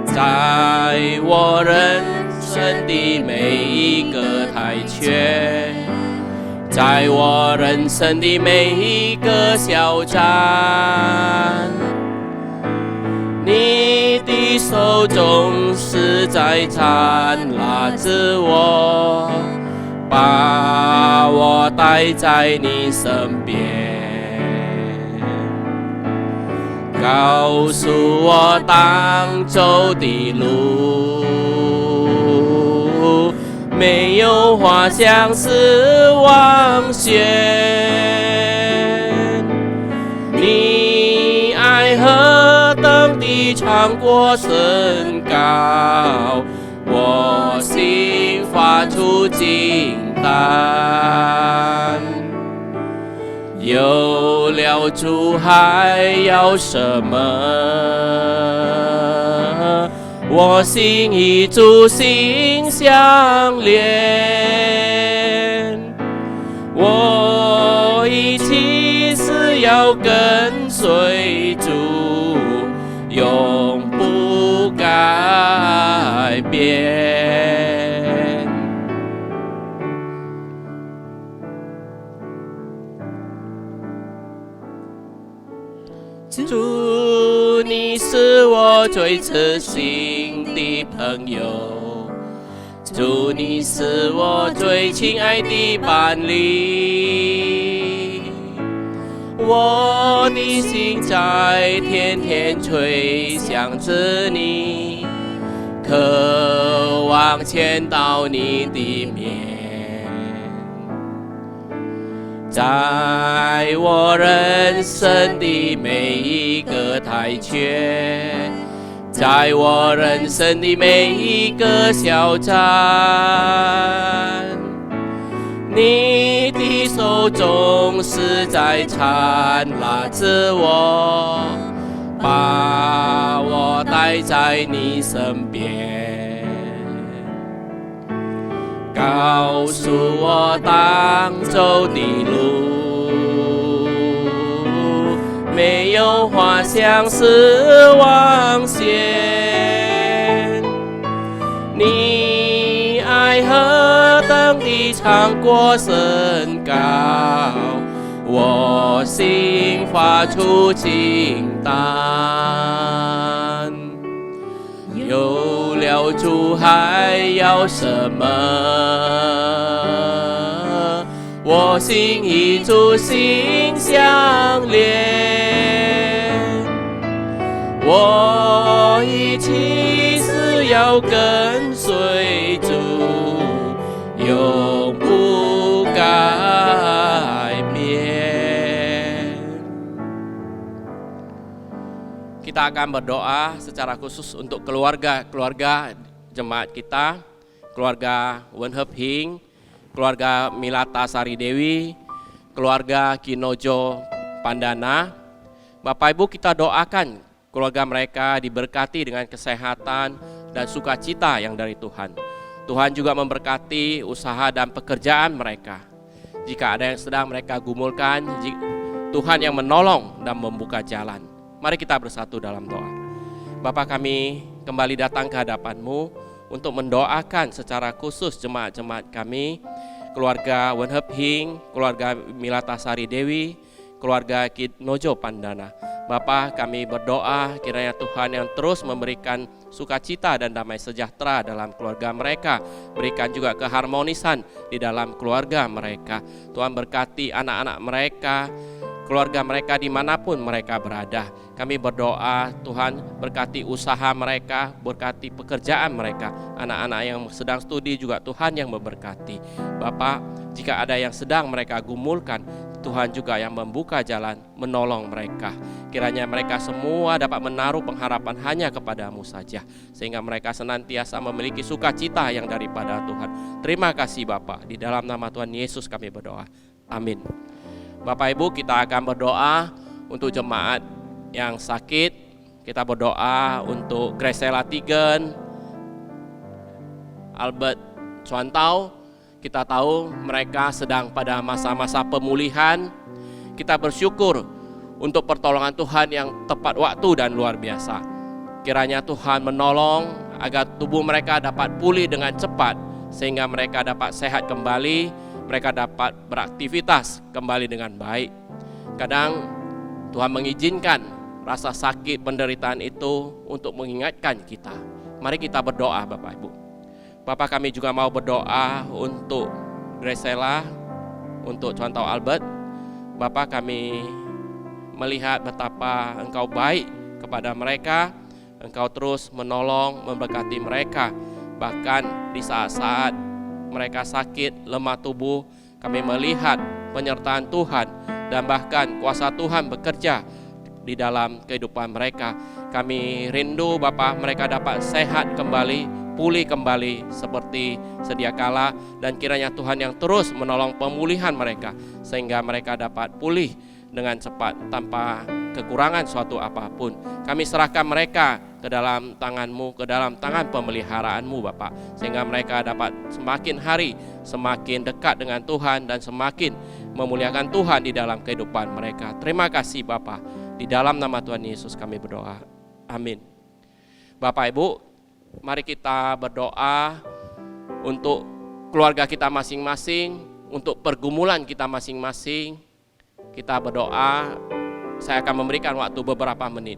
在我人生的每一个台阶，在我人生的每一个小站，手总是在缠拉着我，把我带在你身边，告诉我当走的路，没有花香是枉闲。你爱何等地长过深高，我心发出惊叹。有了主还要什么？我心与主心相连，我一起是要跟随主，永不改变。主，你是我最痴心的朋友，主，你是我最亲爱的伴侣，我的心在天天吹响着你，渴望见到你的面。在我人生的每一个台阶，在我人生的每一个小站，你的手总是在缠拉着我，把我带在你身边，告诉我当走的路，没有花香是枉闲。你爱何等地长过深高，我心发出惊叹。有了主还要什么？我心与主心相连，我一起是要跟随主，永不改变。Kita akan berdoa secara khusus untuk keluarga jemaat kita, keluarga Wenhep Hing, keluarga Milata Sari Dewi, keluarga Kinojo Pandana. Bapak Ibu, kita doakan keluarga mereka diberkati dengan kesehatan dan sukacita yang dari Tuhan. Tuhan juga memberkati usaha dan pekerjaan mereka. Jika ada yang sedang mereka gumulkan, Tuhan yang menolong dan membuka jalan. Mari kita bersatu dalam doa. Bapa, kami kembali datang ke hadapan-Mu untuk mendoakan secara khusus jemaat-jemaat kami, keluarga Wenhep Hing, keluarga Milata Sari Dewi, keluarga Kinojo Pandana. Bapa, kami berdoa kiranya Tuhan yang terus memberikan sukacita dan damai sejahtera dalam keluarga mereka, berikan juga keharmonisan di dalam keluarga mereka. Tuhan berkati anak-anak mereka, keluarga mereka dimanapun mereka berada. Kami berdoa Tuhan berkati usaha mereka, berkati pekerjaan mereka. Anak-anak yang sedang studi juga Tuhan yang memberkati. Bapak, jika ada yang sedang mereka gumulkan, Tuhan juga yang membuka jalan, menolong mereka. Kiranya mereka semua dapat menaruh pengharapan hanya kepadamu saja, sehingga mereka senantiasa memiliki sukacita yang daripada Tuhan. Terima kasih Bapak, di dalam nama Tuhan Yesus kami berdoa. Amin. Bapak Ibu, kita akan berdoa untuk jemaat yang sakit. Kita berdoa untuk Gresela Tigen, Albert Cuantau. Kita tahu mereka sedang pada masa-masa pemulihan. Kita bersyukur untuk pertolongan Tuhan yang tepat waktu dan luar biasa. Kiranya Tuhan menolong agar tubuh mereka dapat pulih dengan cepat, sehingga mereka dapat sehat kembali, mereka dapat beraktivitas kembali dengan baik. Kadang Tuhan mengizinkan rasa sakit, penderitaan itu untuk mengingatkan kita. Mari kita berdoa Bapak Ibu. Bapak, kami juga mau berdoa untuk Gresela, untuk Contoh Albert. Bapak, kami melihat betapa Engkau baik kepada mereka. Engkau terus menolong, memberkati mereka. Bahkan di saat-saat mereka sakit, lemah tubuh, kami melihat penyertaan Tuhan dan bahkan kuasa Tuhan bekerja di dalam kehidupan mereka. Kami rindu Bapa mereka dapat sehat kembali, pulih kembali seperti sedia kala, dan kiranya Tuhan yang terus menolong pemulihan mereka sehingga mereka dapat pulih dengan cepat tanpa kekurangan suatu apapun. Kami serahkan mereka ke dalam tangan-Mu, ke dalam tangan pemeliharaanmu Bapa, sehingga mereka dapat semakin hari semakin dekat dengan Tuhan dan semakin memuliakan Tuhan di dalam kehidupan mereka. Terima kasih Bapa. Di dalam nama Tuhan Yesus kami berdoa. Amin. Bapak Ibu, mari kita berdoa untuk keluarga kita masing-masing, untuk pergumulan kita masing-masing. Kita berdoa, saya akan memberikan waktu beberapa menit.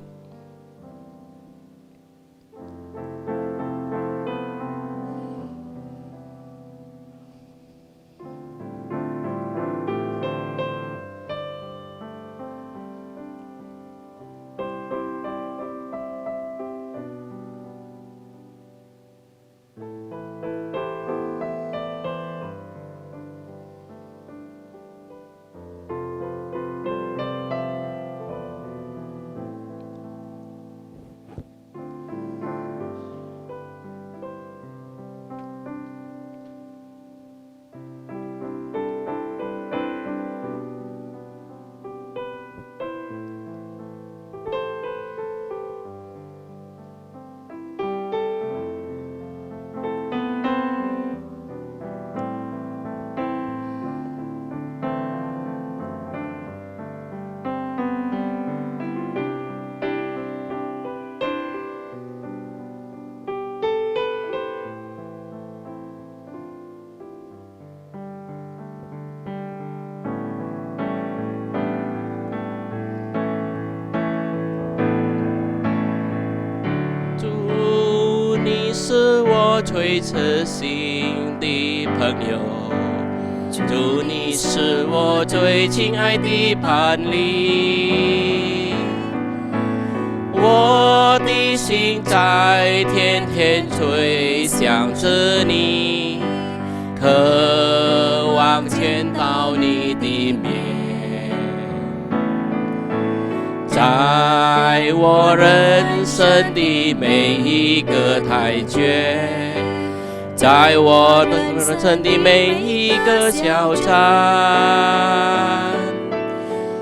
你是我最痴心的朋友，主你是我最亲爱的伴侣，我的心在天天追想着你，渴望见到你的面。在我人生的每一个台阶，在我人生的每一个小站，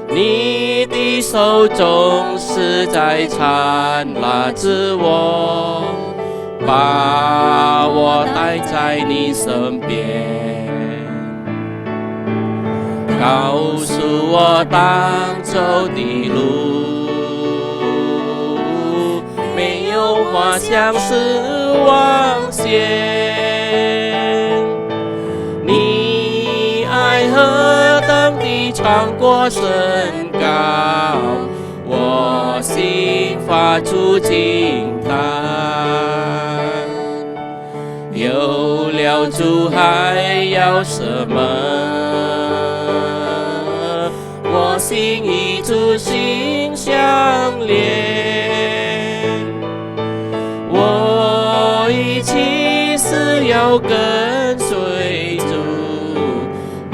你的手总是在缠拉着我，把我带在你身边，告诉我当走的路，没有花香是枉线。你爱何等地穿过深高，我心发出惊叹。有了主还要什么？我心与主心相连，我一起是要跟随主，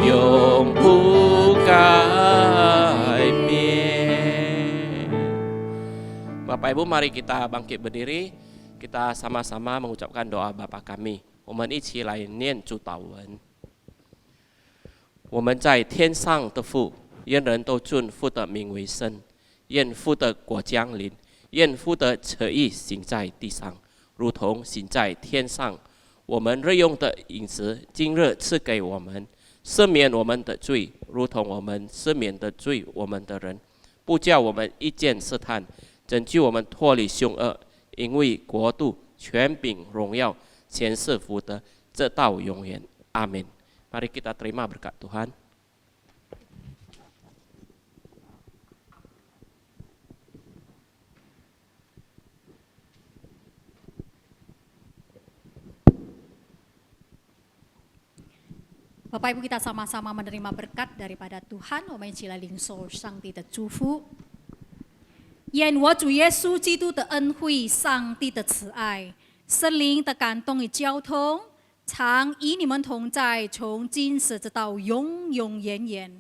永不改变。Bapak Ibu, mari kita bangkit berdiri, kita sama-sama mengucapkan doa Bapa kami. 我们一起来念主祷文。我们在天上的父，愿人都尊父的名为圣，愿父的国降临，愿父的旨意行在地上，如同行在天上。我们日用的饮食，今日赐给我们，赦免我们的罪，如同我们赦免的罪我们的人，不叫我们遇见试探，拯救我们脱离凶恶，因为国度、权柄、荣耀，全是福德，直到永远。阿门。Mari kita terima berkat Tuhan. Bapak Ibu kita sama-sama menerima berkat daripada Tuhan. 我们一起来领受上帝的祝福。愿我主耶稣基督的恩惠、上帝的慈爱、圣灵的感动与交通，常与你们同在，从今时直到永永远远。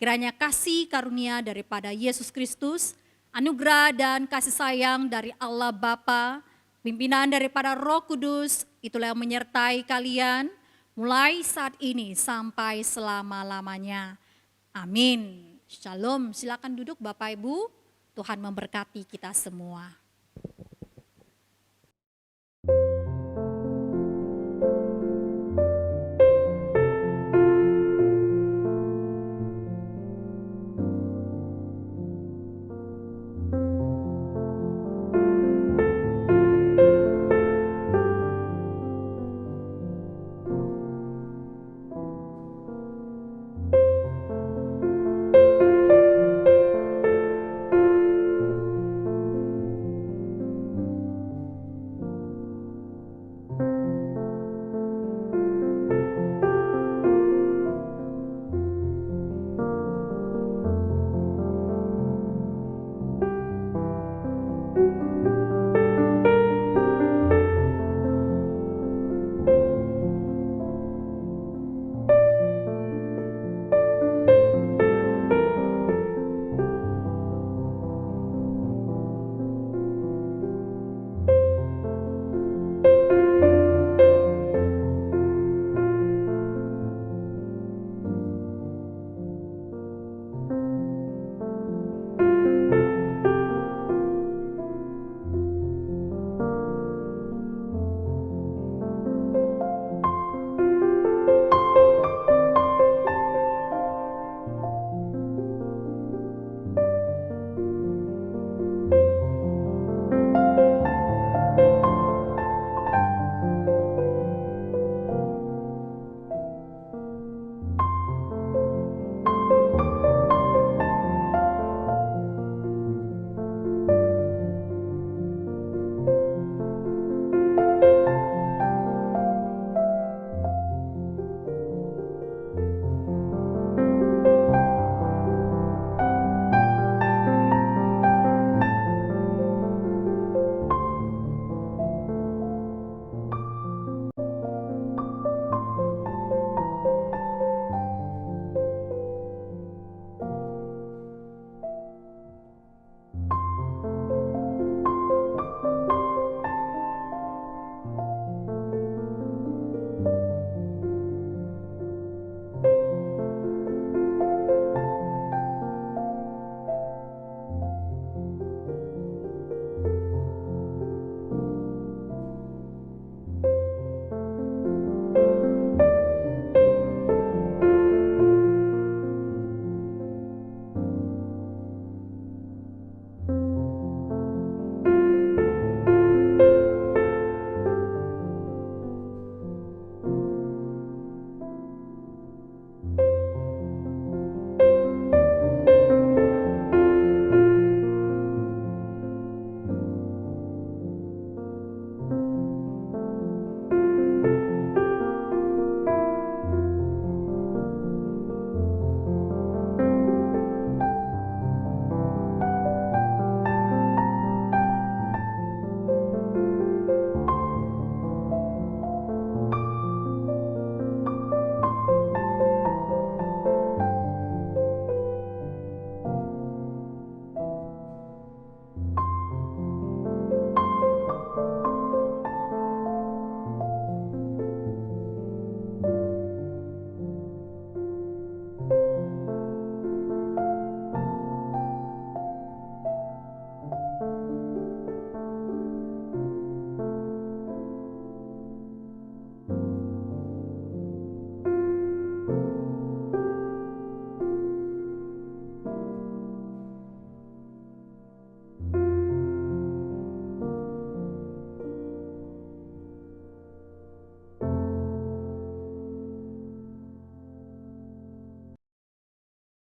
Kiranya kasih karunia daripada Yesus Kristus, anugerah dan kasih sayang dari Allah Bapa, pimpinan daripada Roh Kudus, itulah yang menyertai kalian mulai saat ini sampai selama-lamanya. Amin. Shalom. Silakan duduk Bapak Ibu. Tuhan memberkati kita semua.